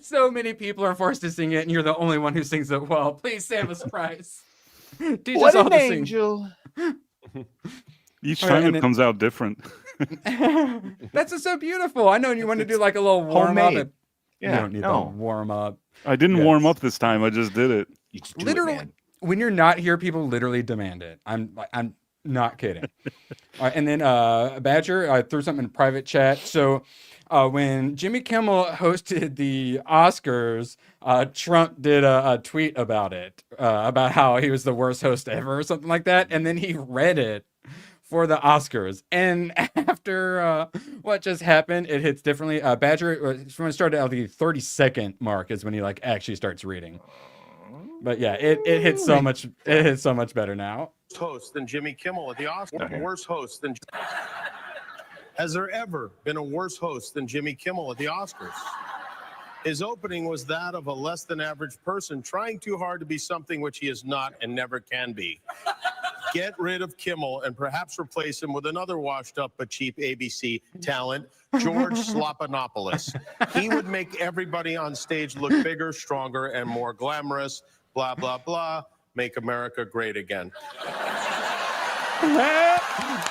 So many people are forced to sing it, and you're the only one who sings it well. Please, Samus Price. Teach What us all an to sing. angel. Each All right, time and it comes out different. That's just so beautiful. I know you want to do like a little warm homemade. up. You don't need to warm up. I didn't warm up this time. I just did it. You just do Literally, it, man. when you're not here, people literally demand it. I'm not kidding. All right, and then Badger, I threw something in private chat. So when Jimmy Kimmel hosted the Oscars, Trump did a tweet about it, about how he was the worst host ever or something like that. And then he read it for the Oscars. And after what just happened, it hits differently. Badger, when it started at the 30-second mark is when he like actually starts reading. But yeah, it hits so much. It hits so much better now. Host than Jimmy Kimmel at the Oscars. Worse host than. Has there ever been a worse host than Jimmy Kimmel at the Oscars? His opening was that of a less than average person trying too hard to be something which he is not and never can be. get rid of Kimmel and perhaps replace him with another washed up but cheap ABC talent, George Slopanopoulos. He would make everybody on stage look bigger, stronger, and more glamorous. Blah, blah, blah. Make America great again.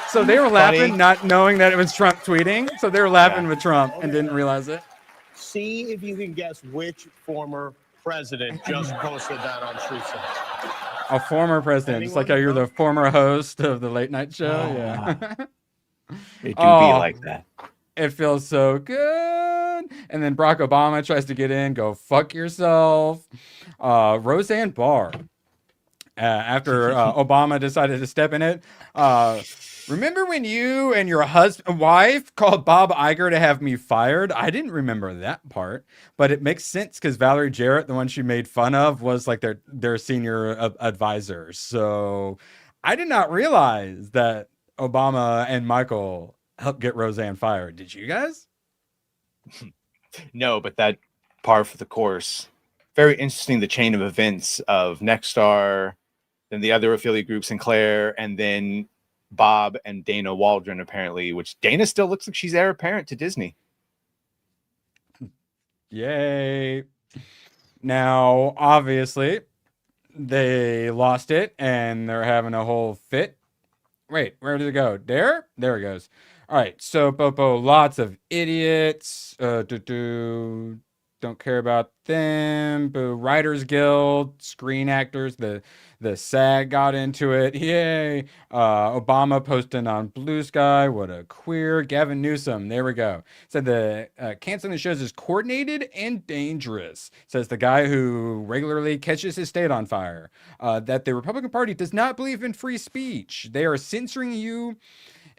So they were laughing, not knowing that it was Trump tweeting. So they were laughing with Trump and didn't realize it. See if you can guess which former president just posted that on Truth Social. A former president. It's like how you're the former host of the late night show. Yeah. It do be like that. It feels so good. And then Barack Obama tries to get in. Go fuck yourself. Roseanne Barr. After Obama decided to step in it. Remember when you and your wife called Bob Iger to have me fired? I didn't remember that part, but it makes sense because Valerie Jarrett, the one she made fun of, was like their senior advisor. So I did not realize that Obama and Michael helped get Roseanne fired. Did you guys? No, but that par for the course. Very interesting, the chain of events of Nexstar, then the other affiliate group, Sinclair, and then Bob and Dana Waldron, apparently, which Dana still looks like she's heir apparent to Disney. Yay. Now, obviously, they lost it, and they're having a whole fit. Wait, where did it go? There it goes. All right, so Popo, lots of idiots. Don't care about them. Boo. Writers Guild, Screen Actors, the SAG got into it. Yay. Obama posting on Bluesky. What a queer. Gavin Newsom. There we go. Said the canceling the shows is coordinated and dangerous. Says the guy who regularly catches his state on fire. That the Republican Party does not believe in free speech. They are censoring you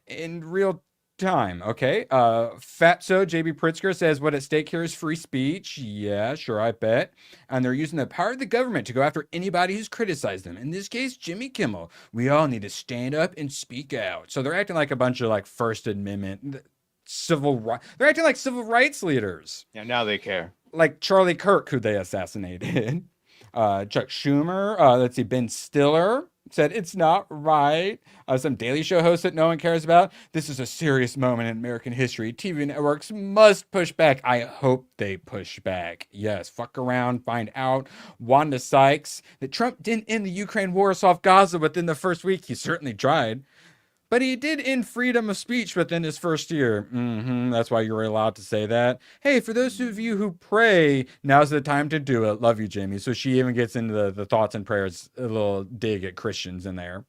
in real time. Okay. Fatso JB Pritzker says what at stake here is free speech. Yeah, sure, I bet. And they're using the power of the government to go after anybody who's criticized them. In this case, Jimmy Kimmel. We all need to stand up and speak out. So they're acting like a bunch of like First Amendment they're acting like civil rights leaders. Yeah, now they care. Like Charlie Kirk, who they assassinated. Chuck Schumer. Let's see, Ben Stiller said it's not right. Some Daily Show host that no one cares about. This is a serious moment in American history. TV networks must push back. I hope they push back. Yes, fuck around, find out. Wanda Sykes, that Trump didn't end the Ukraine war off Gaza within the first week. He certainly tried. But he did end freedom of speech within his first year. That's why you were allowed to say that. Hey, for those of you who pray, now's the time to do it. Love you, Jamie. So she even gets into the thoughts and prayers, a little dig at Christians in there.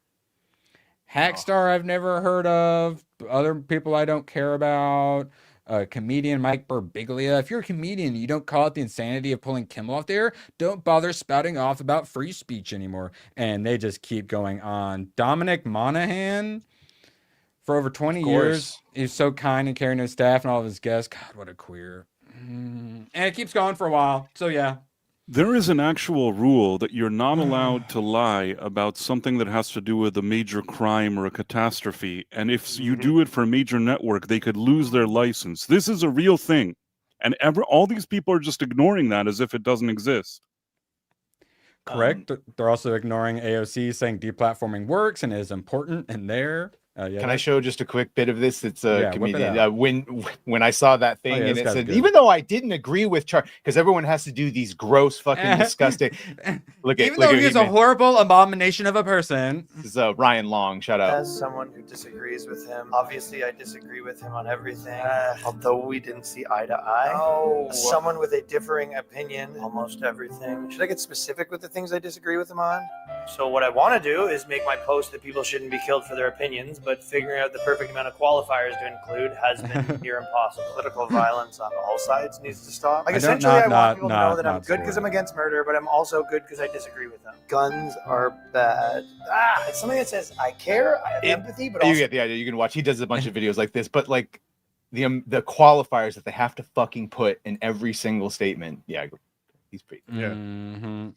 Hackstar I've never heard of. Other people I don't care about. Comedian Mike Birbiglia. If you're a comedian and you don't call it the insanity of pulling Kimmel off there, don't bother spouting off about free speech anymore. And they just keep going on. Dominic Monaghan. For over 20 years, he's so kind and caring to his staff and all of his guests. God, what a queer. And it keeps going for a while. So, yeah. There is an actual rule that you're not allowed to lie about something that has to do with a major crime or a catastrophe. And if you do it for a major network, they could lose their license. This is a real thing. And all these people are just ignoring that as if it doesn't exist. Correct. They're also ignoring AOC saying deplatforming works and is important and there. Can I show just a quick bit of this? It's a comedian. It when I saw that thing and it said, good. Even though I didn't agree with because everyone has to do these gross, fucking disgusting. Even though he's a horrible abomination of a person. This is Ryan Long. Shout out. As someone who disagrees with him, obviously I disagree with him on everything. Although we didn't see eye to eye. As someone with a differing opinion, almost everything. Should I get specific with the things I disagree with him on? So what I want to do is make my post that people shouldn't be killed for their opinions, but figuring out the perfect amount of qualifiers to include has been near impossible. Political violence on all sides needs to stop. Like, essentially, I want people to know that I'm good because I'm against murder, but I'm also good because I disagree with them. Guns are bad. It's something that says I care, I have empathy, but also... You get the idea. You can watch. He does a bunch of videos like this, but like the qualifiers that they have to fucking put in every single statement. Yeah, he's pretty. Yeah.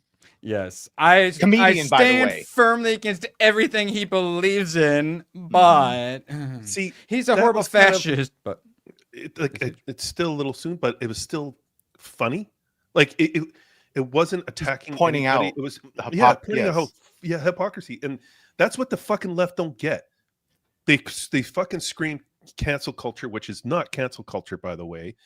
Yes, I stand firmly against everything he believes in, but see, he's a horrible fascist. But it's still a little soon, but it was still funny. Like it wasn't attacking pointing anybody. out it was pointing out hypocrisy, and That's what the fucking left don't get. They fucking scream cancel culture, which is not cancel culture, by the way.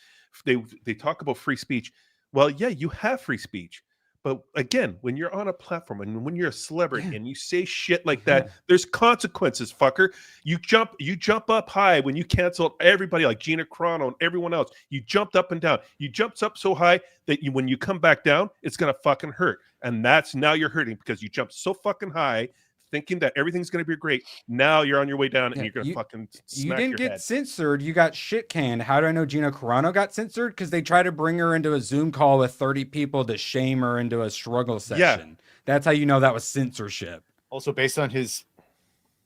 They talk about free speech. Well, yeah, you have free speech. But again, when you're on a platform and when you're a celebrity and you say shit like that, there's consequences, fucker. You jump up high when you canceled everybody like Gina Carano and everyone else. You jumped up and down. You jumped up so high that when you come back down, it's gonna fucking hurt. And now you're hurting because you jumped so fucking high, thinking that everything's gonna be great. Now you're on your way down and you're gonna fucking smack You didn't get censored. You got shit canned. How do I know Gina Carano got censored? Because they tried to bring her into a Zoom call with 30 people to shame her into a struggle session. That's how you know that was censorship. Also, based on his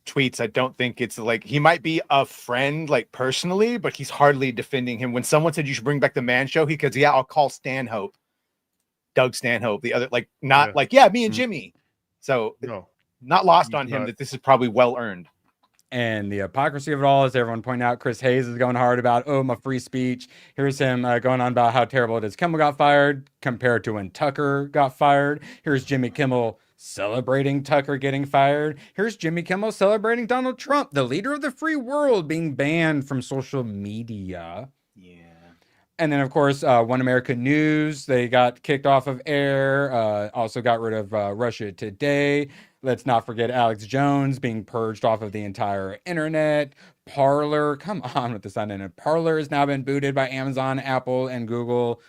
tweets, I don't think it's like he might be a friend, like personally, but he's hardly defending him. When someone said you should bring back the Man Show, he goes, "Yeah, I'll call Doug Stanhope." The other, like, not like, "Yeah, me and Jimmy." So no. Not lost on him that this is probably well earned. And the hypocrisy of it all, as everyone pointed out, Chris Hayes is going hard about, my free speech. Here's him going on about how terrible it is. Kimmel got fired compared to when Tucker got fired. Here's Jimmy Kimmel celebrating Tucker getting fired. Here's Jimmy Kimmel celebrating Donald Trump, the leader of the free world, being banned from social media. And then, of course, One America News, they got kicked off of air, also got rid of Russia Today. Let's not forget Alex Jones being purged off of the entire internet. Parler, come on with this on internet. Parler has now been booted by Amazon, Apple, and Google.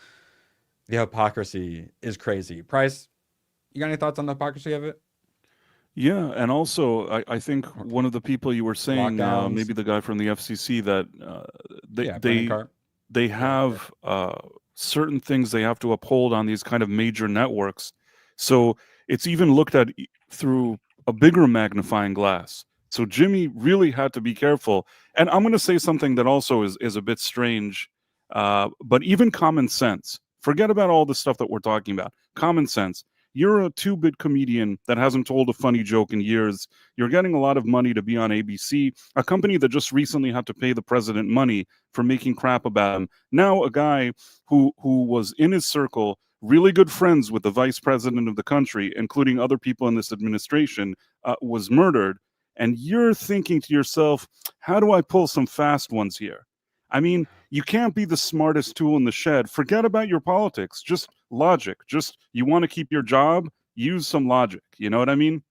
The hypocrisy is crazy. Price, you got any thoughts on the hypocrisy of it? Yeah, and also I think one of the people you were saying, maybe the guy from the FCC, that they have certain things they have to uphold on these kind of major networks. So it's even looked at through a bigger magnifying glass. So Jimmy really had to be careful. And I'm going to say something that also is a bit strange, but even common sense. Forget about all the stuff that we're talking about. Common sense. You're a 2-bit comedian that hasn't told a funny joke in years. You're getting a lot of money to be on ABC, a company that just recently had to pay the president money for making crap about him. Now a guy who was in his circle, really good friends with the vice president of the country, including other people in this administration, was murdered. And you're thinking to yourself, how do I pull some fast ones here? I mean, you can't be the smartest tool in the shed. Forget about your politics. Just logic. Just, you want to keep your job? Use some logic. You know what I mean?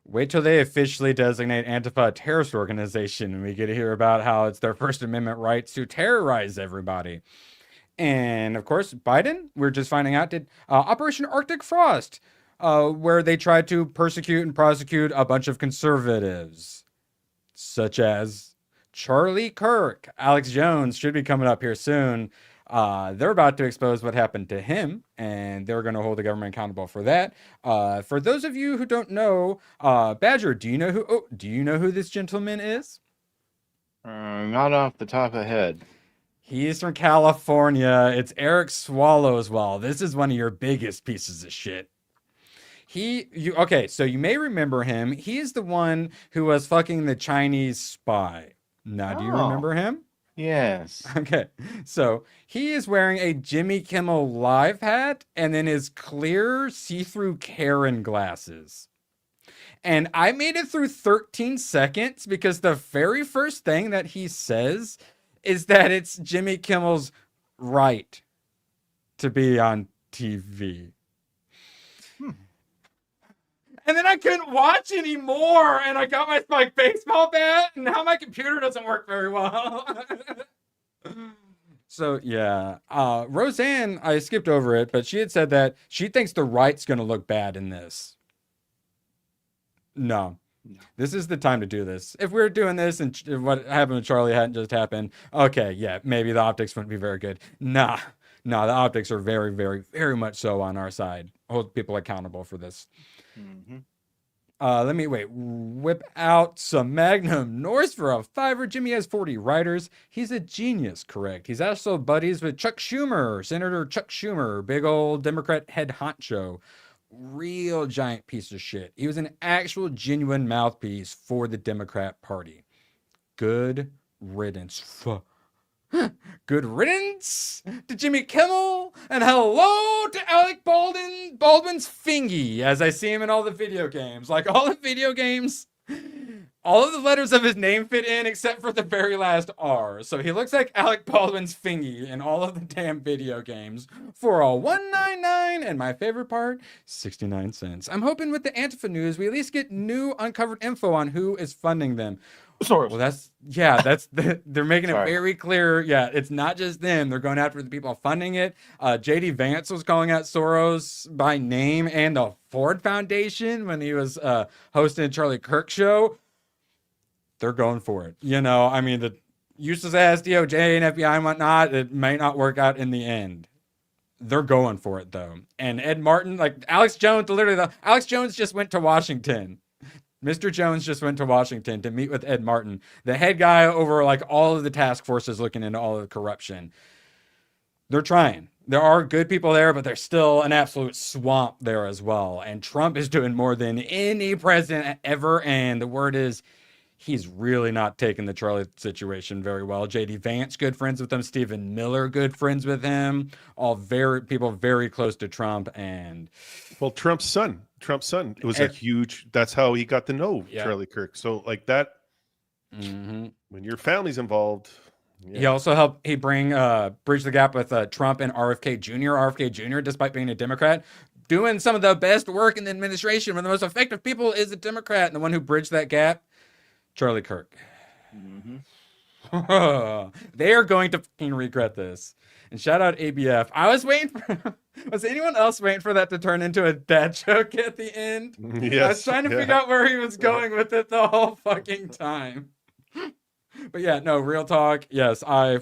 Wait till they officially designate Antifa a terrorist organization and we get to hear about how it's their First Amendment rights to terrorize everybody. And of course, Biden, we're just finding out, did Operation Arctic Frost, where they tried to persecute and prosecute a bunch of conservatives, such as Charlie Kirk. Alex Jones should be coming up here soon. They're about to expose what happened to him, and they're going to hold the government accountable for that. For those of you who don't know, Badger, do you know who this gentleman is? Not off the top of the head. He's from California. It's Eric Swallowswell. This is one of your biggest pieces of shit. Okay, so you may remember him. He's the one who was fucking the Chinese spy. Now, do you remember him? Yes. Okay, so he is wearing a Jimmy Kimmel Live hat and then his clear see-through Karen glasses. And I made it through 13 seconds because the very first thing that he says is that it's Jimmy Kimmel's right to be on TV. And then I couldn't watch anymore, and I got my baseball bat, and now my computer doesn't work very well. So, yeah. Roseanne, I skipped over it, but she had said that she thinks the right's going to look bad in this. No. This is the time to do this. If we're doing this and what happened with Charlie hadn't just happened, okay, yeah, maybe the optics wouldn't be very good. Nah, the optics are very, very, very much so on our side. Hold people accountable for this. Let me whip out some Magnum Norse for a $5. Jimmy has 40 writers. He's a genius, correct? He's also buddies with Chuck Schumer, Senator Chuck Schumer, big old Democrat head honcho. Real giant piece of shit. He was an actual genuine mouthpiece for the Democrat Party. Good riddance. Good riddance to Jimmy Kimmel, and hello to Alec Baldwin's fingy, as I see him in all the video games. Like all the video games, All of the letters of his name fit in except for the very last R. So he looks like Alec Baldwin's fingy in all of the damn video games for a $1.99, and my favorite part, 69 cents. I'm hoping with the Antifa news, we at least get new uncovered info on who is funding them. Well, they're making it very clear. Yeah, it's not just them. They're going after the people funding it. JD Vance was calling out Soros by name and the Ford Foundation when he was hosting a Charlie Kirk show. They're going for it. You know, I mean, the useless ass DOJ and FBI and whatnot, it may not work out in the end. They're going for it though. And Ed Martin, like Alex Jones, Alex Jones just went to Washington. Mr. Jones just went to Washington to meet with Ed Martin, the head guy over like all of the task forces looking into all of the corruption. They're trying. There are good people there, but there's still an absolute swamp there as well. And Trump is doing more than any president ever. And the word is, he's really not taking the Charlie situation very well. JD Vance, good friends with him. Stephen Miller, good friends with him. All people very close to Trump. And well, Trump's son, it was a huge, that's how he got to know Charlie Kirk. So like that, when your family's involved. Yeah. He also helped bridge the gap with Trump and RFK Jr. RFK Jr., despite being a Democrat, doing some of the best work in the administration. One of the most effective people is a Democrat. And the one who bridged that gap, Charlie Kirk. They are going to fucking regret this. And shout out ABF. I was waiting for... Was anyone else waiting for that to turn into a dad joke at the end? Yes, I was trying to figure out where he was going with it the whole fucking time. But yeah, no, real talk. Yes, I'm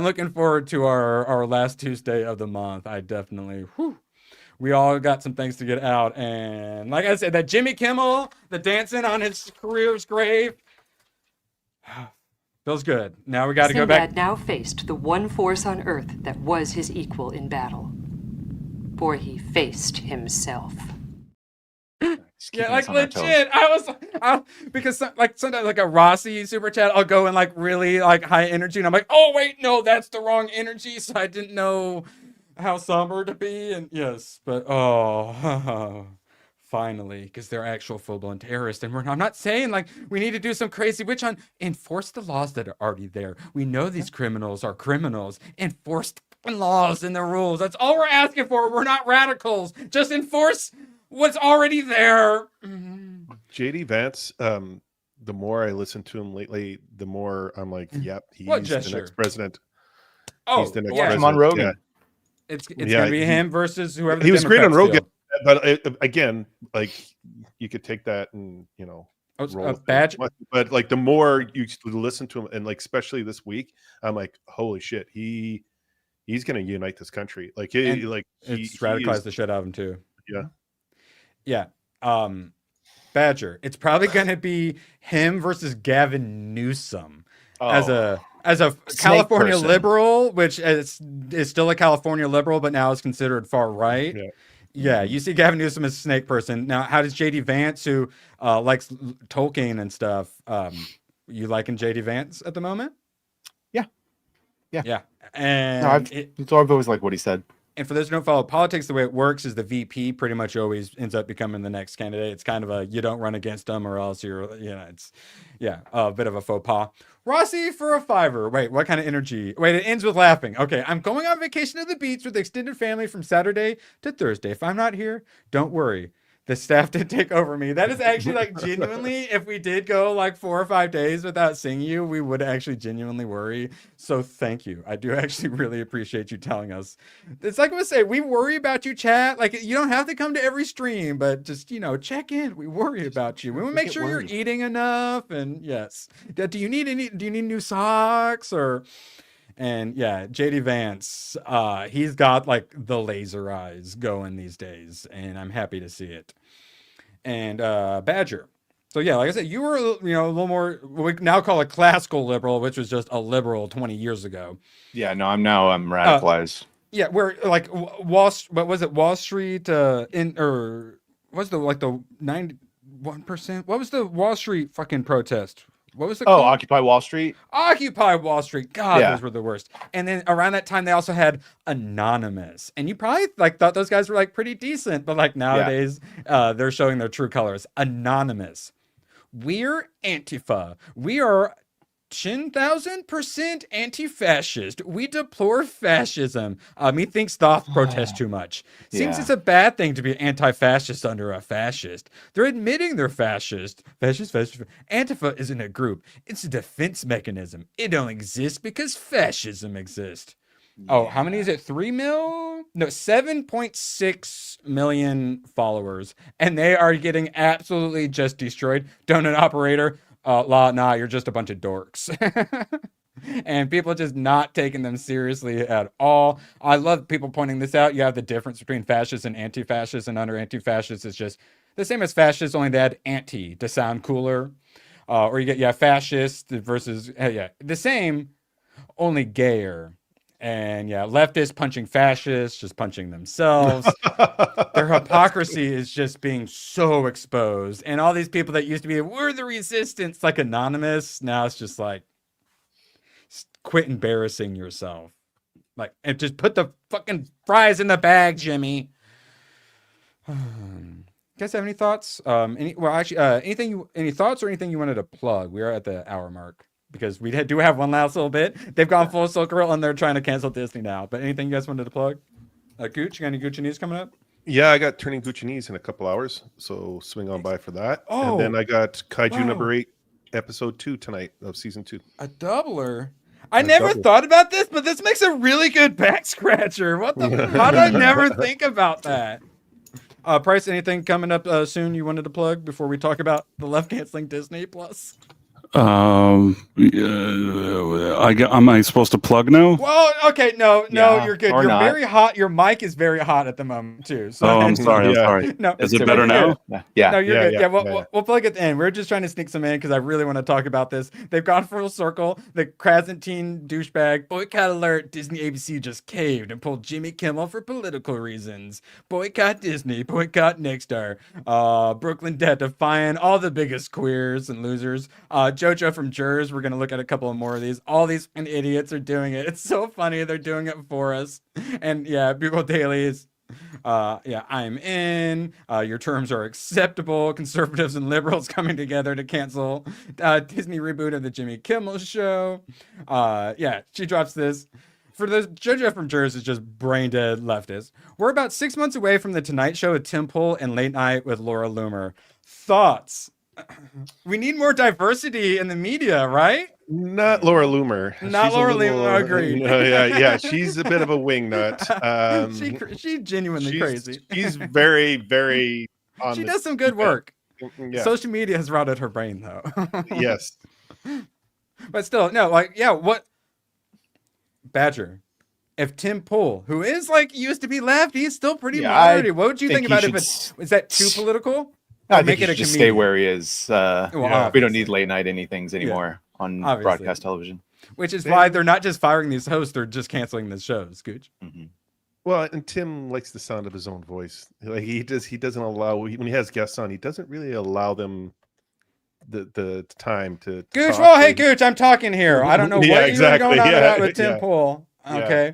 looking forward to our last Tuesday of the month. I definitely... We all got some things to get out. And like I said, that Jimmy Kimmel, the dancing on his career's grave, feels good. Now we got to go back. Sinbad now faced the one force on Earth that was his equal in battle. For he faced himself. Yeah, like legit. Because sometimes like a Rossi super chat, I'll go in like really like high energy, and I'm like, oh wait, no, that's the wrong energy. So I didn't know how somber to be. And yes, but finally, because they're actual full-blown terrorists. And I'm not saying like we need to do some crazy witch hunt. Enforce the laws that are already there. We know these criminals are criminals. Enforce the laws and the rules. That's all we're asking for. We're not radicals. Just enforce what's already there. JD Vance, the more I listen to him lately, the more I'm like, yep, he's the next president. Oh, he's the next yeah. president. Him on Rogan. Yeah. It's gonna be him versus whoever. He was great on Rogan, but again, like you could take that and roll with it. But like the more you listen to him, and like especially this week, I'm like, holy shit, he's gonna unite this country. Like it's radicalized the shit out of him too. Yeah. Badger. It's probably gonna be him versus Gavin Newsom as a California liberal, which is still a California liberal, but now is considered far right. Yeah, you see Gavin Newsom as a snake person. Now, how does JD Vance, who likes Tolkien and stuff, you liking JD Vance at the moment? Yeah. And I've always liked what he said. And for those who don't follow politics, the way it works is the VP pretty much always ends up becoming the next candidate. It's kind of a, you don't run against them or else you're, it's, a bit of a faux pas. Rossi for a $5. Wait, what kind of energy? Wait, it ends with laughing. Okay, I'm going on vacation to the beach with the extended family from Saturday to Thursday. If I'm not here, don't worry. The staff did take over me. That is actually like genuinely, if we did go like 4 or 5 days without seeing you, we would actually genuinely worry. So thank you. I do actually really appreciate you telling us. It's like I say, we worry about you, chat. Like you don't have to come to every stream, but just, check in. We worry about you. We want to make sure you're eating enough. And yes. Do you need new socks or... And yeah, JD Vance, he's got like the laser eyes going these days, and I'm happy to see it. And Badger. So yeah, like I said, you were a little more, what we now call a classical liberal, which was just a liberal 20 years ago. Yeah, no, I'm radicalized. Yeah, where like Wall Street was the 91%? What was the Wall Street fucking protest? What was it called? Occupy Wall Street? Occupy Wall Street. God, those were the worst. And then around that time, they also had Anonymous. And you probably thought those guys were like pretty decent, but like nowadays, they're showing their true colors. Anonymous We're Antifa. We are 10,000% anti-fascist. We deplore fascism. Methinks doth protest too much. Seems Yeah. it's a bad thing to be anti-fascist under a fascist. They're admitting they're fascist. Fascist. Antifa isn't a group. It's a defense mechanism. It don't exist because fascism exists. Oh, how many is it? 3 mil? No, 7.6 million followers. And they are getting absolutely just destroyed. Donut operator. Nah, you're just a bunch of dorks. And people just not taking them seriously at all. I love people pointing this out. You have the difference between fascists and anti-fascists, and under anti-fascists is just the same as fascists, only they add anti to sound cooler. Or you get, fascist versus, the same, only gayer. And leftists punching fascists, just punching themselves. Their hypocrisy is just being so exposed. And all these people that used to be, we're the resistance, like anonymous. Now it's just like, quit embarrassing yourself. Like, and just put the fucking fries in the bag, Jimmy. You guys have any thoughts? Any thoughts or anything you wanted to plug? We are at the hour mark. Because we do have one last little bit. They've gone full circle and they're trying to cancel Disney now. But anything you guys wanted to plug? Gooch, you got any Gucci news coming up? Yeah, I got Turning Gucci Knees in a couple hours, so swing on by for that. Oh, and then I got Kaiju number 8, episode 2 tonight of season 2. A doubler. I never thought about this, but this makes a really good back scratcher. What the? How did I never think about that? Price, anything coming up soon you wanted to plug before we talk about the left canceling Disney Plus? Am I supposed to plug now? Well, okay, no, you're good. You're not. very hot. Your mic is very hot at the moment too. So I'm sorry. No, is it better now? Yeah. No, you're good. Yeah, we'll plug at the end. We're just trying to sneak some in because I really want to talk about this. They've gone full circle. The Krasantine douchebag boycott alert. Disney ABC just caved and pulled Jimmy Kimmel for political reasons. Boycott Disney. Boycott Nexstar. Brooklyn Debt defying all the biggest queers and losers. JoJo from Jurors. We're gonna look at a couple of more of these. All these idiots are doing it. It's so funny. They're doing it for us. And Bugle Dailies. I'm in. Your terms are acceptable. Conservatives and liberals coming together to cancel Disney reboot of the Jimmy Kimmel Show. She drops this. For those, JoJo from Jurors is just brain dead leftist. We're about 6 months away from the Tonight Show with Tim Pool and Late Night with Laura Loomer. Thoughts? We need more diversity in the media, right? Not Laura Loomer. Not Laura Loomer. Agreed. No, she's a bit of a wingnut. She's genuinely crazy. She's very, very. She does some good work. Yeah. Social media has rotted her brain, though. Yes. But still, no, what? Badger. If Tim Pool, who is used to be left, he's still pretty minority. What would you think about is that too political? I think he should just stay where he is. We don't need late night anythings anymore on broadcast television. Which is why they're not just firing these hosts; they're just canceling the shows. Gooch. Mm-hmm. Well, and Tim likes the sound of his own voice. Like he doesn't allow when he has guests on. He doesn't really allow them the time to. Gooch. Well, hey, Gooch, I'm talking here. I don't know what you were going on about with Tim Pool. Okay,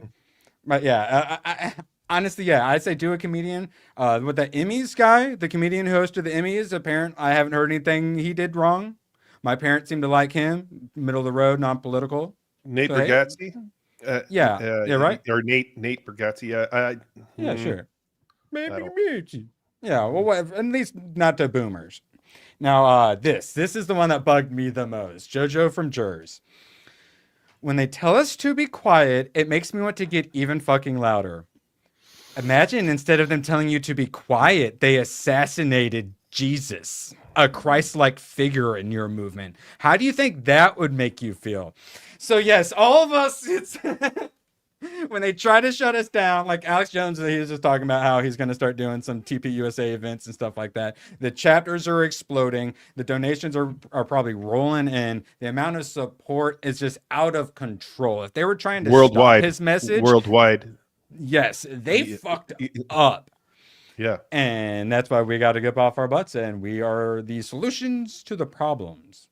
but I honestly, I say do a comedian. With the Emmys guy, the comedian who hosted the Emmys, I haven't heard anything he did wrong. My parents seem to like him. Middle of the road, non-political. Nate Bargatze? Right? Or Nate Bargatze. Sure. Maybe. Yeah, well, at least not to boomers. Now, this is the one that bugged me the most. JoJo from Jurors. When they tell us to be quiet, it makes me want to get even fucking louder. Imagine instead of them telling you to be quiet, they assassinated Jesus, a Christ-like figure in your movement. How do you think that would make you feel? So yes, all of us, when they try to shut us down, like Alex Jones, he was just talking about how he's going to start doing some TPUSA events and stuff like that. The chapters are exploding. The donations are probably rolling in. The amount of support is just out of control. If they were trying to stop his message worldwide. Yes, they fucked up. Yeah. And that's why we got to get off our butts, and we are the solutions to the problems.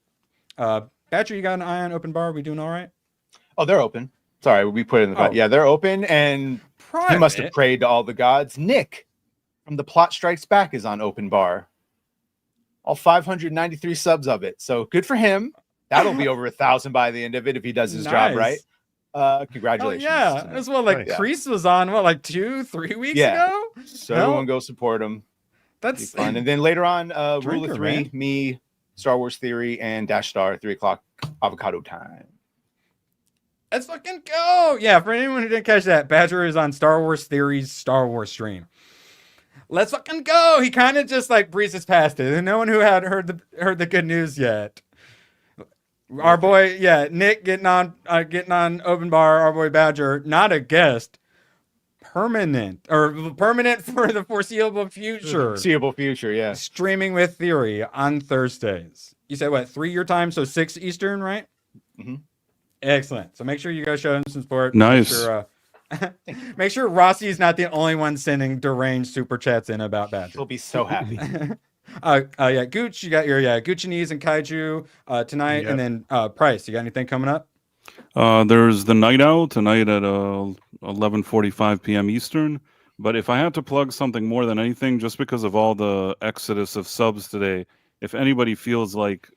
Badger, you got an eye on open bar? We doing all right? Oh, they're open. Sorry, we put it in the yeah, they're open, and he must have prayed to all the gods. Nick from The Plot Strikes Back is on open bar. all 593 subs of it. So good for him. That'll be over 1,000 by the end of it if he does his job right. Congratulations. Oh, yeah, that's what Kreese was on. What, like 2-3 weeks ago? So everyone go support him. That's fun. And then later on, Rule of Drinker, Three, man. me, Star Wars Theory, and Dash Star 3 o'clock avocado time. Let's fucking go. Yeah, for anyone who didn't catch that, Badger is on Star Wars Theory's Star Wars stream. Let's fucking go. He kind of just like breezes past it. And no one who had heard the good news yet. Our boy, Nick getting on open bar. Our boy Badger, not a guest, permanent for the foreseeable future. Foreseeable future, yeah. Streaming with Theory on Thursdays. You said what? 3 your time, so 6 Eastern, right? Mm-hmm. Excellent. So make sure you guys show him some support. Nice. Make sure Rossi is not the only one sending deranged super chats in about Badger. He'll be so happy. Gooch, you got your Gucci and Kaiju tonight, and then Price. You got anything coming up? There's the Night Owl tonight at 11:45 p.m. Eastern. But if I had to plug something more than anything, just because of all the exodus of subs today, if anybody feels like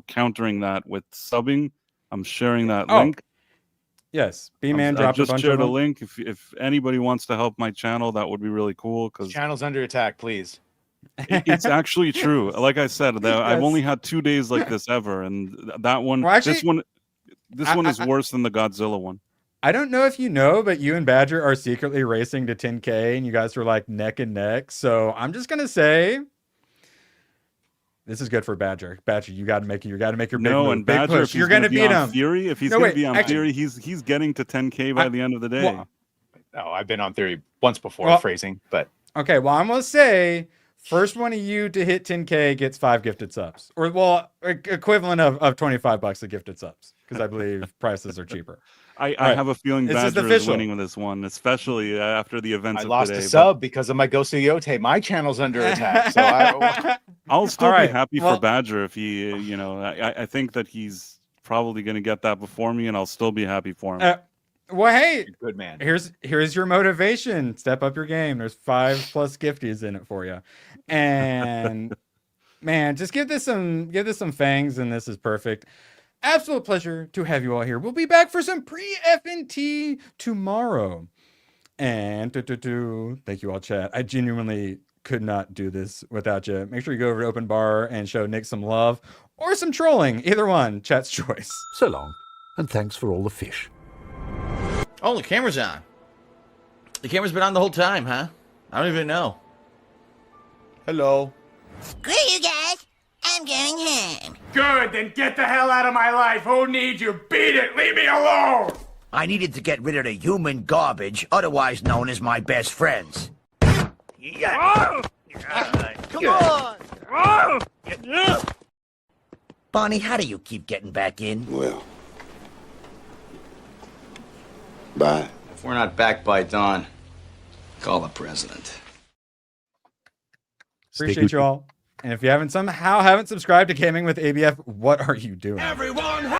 countering that with subbing, I'm sharing that link. Yes, B-Man dropped a bunch of them. I just shared a link. If anybody wants to help my channel, that would be really cool. Because channel's under attack, please. It's actually true. Like I said, I've only had 2 days like this ever, and that one, this one is worse than the Godzilla one. I don't know if you know, but you and Badger are secretly racing to 10K, and you guys are like neck and neck. So I'm just gonna say, this is good for Badger. Badger, you got to make your big move. And Badger, if you're gonna beat him. Fury, if he's gonna be on Fury, he's getting to 10K by the end of the day. I've been on Theory once before, phrasing, but okay. Well, I'm gonna say. First one of you to hit 10K gets 5 gifted subs, or equivalent of $25 of gifted subs, because I believe prices are cheaper. I have a feeling Badger is winning with this one, especially after the events. I lost a sub because of my Ghost of Yote. My channel's under attack, so I'll still be happy for Badger if he, I think that he's probably going to get that before me, and I'll still be happy for him. Well, hey, good man. Here's your motivation. Step up your game. There's 5+ gifties in it for you, and man, just give this some fangs, and this is perfect. Absolute pleasure to have you all here. We'll be back for some pre-FNT tomorrow, and thank you all, chat. I genuinely could not do this without you. Make sure you go over to Open Bar and show Nick some love or some trolling. Either one, chat's choice. So long, and thanks for all the fish. Oh, the camera's on. The camera's been on the whole time, huh? I don't even know. Hello. Screw you guys. I'm going home. Good, then get the hell out of my life. Who needs you? Beat it. Leave me alone. I needed to get rid of the human garbage, otherwise known as my best friends. Come on. Bonnie, how do you keep getting back in? Well, bye. If we're not back by dawn, call the president. Appreciate you all. And if you haven't subscribed to Gaming with ABF, what are you doing? Everyone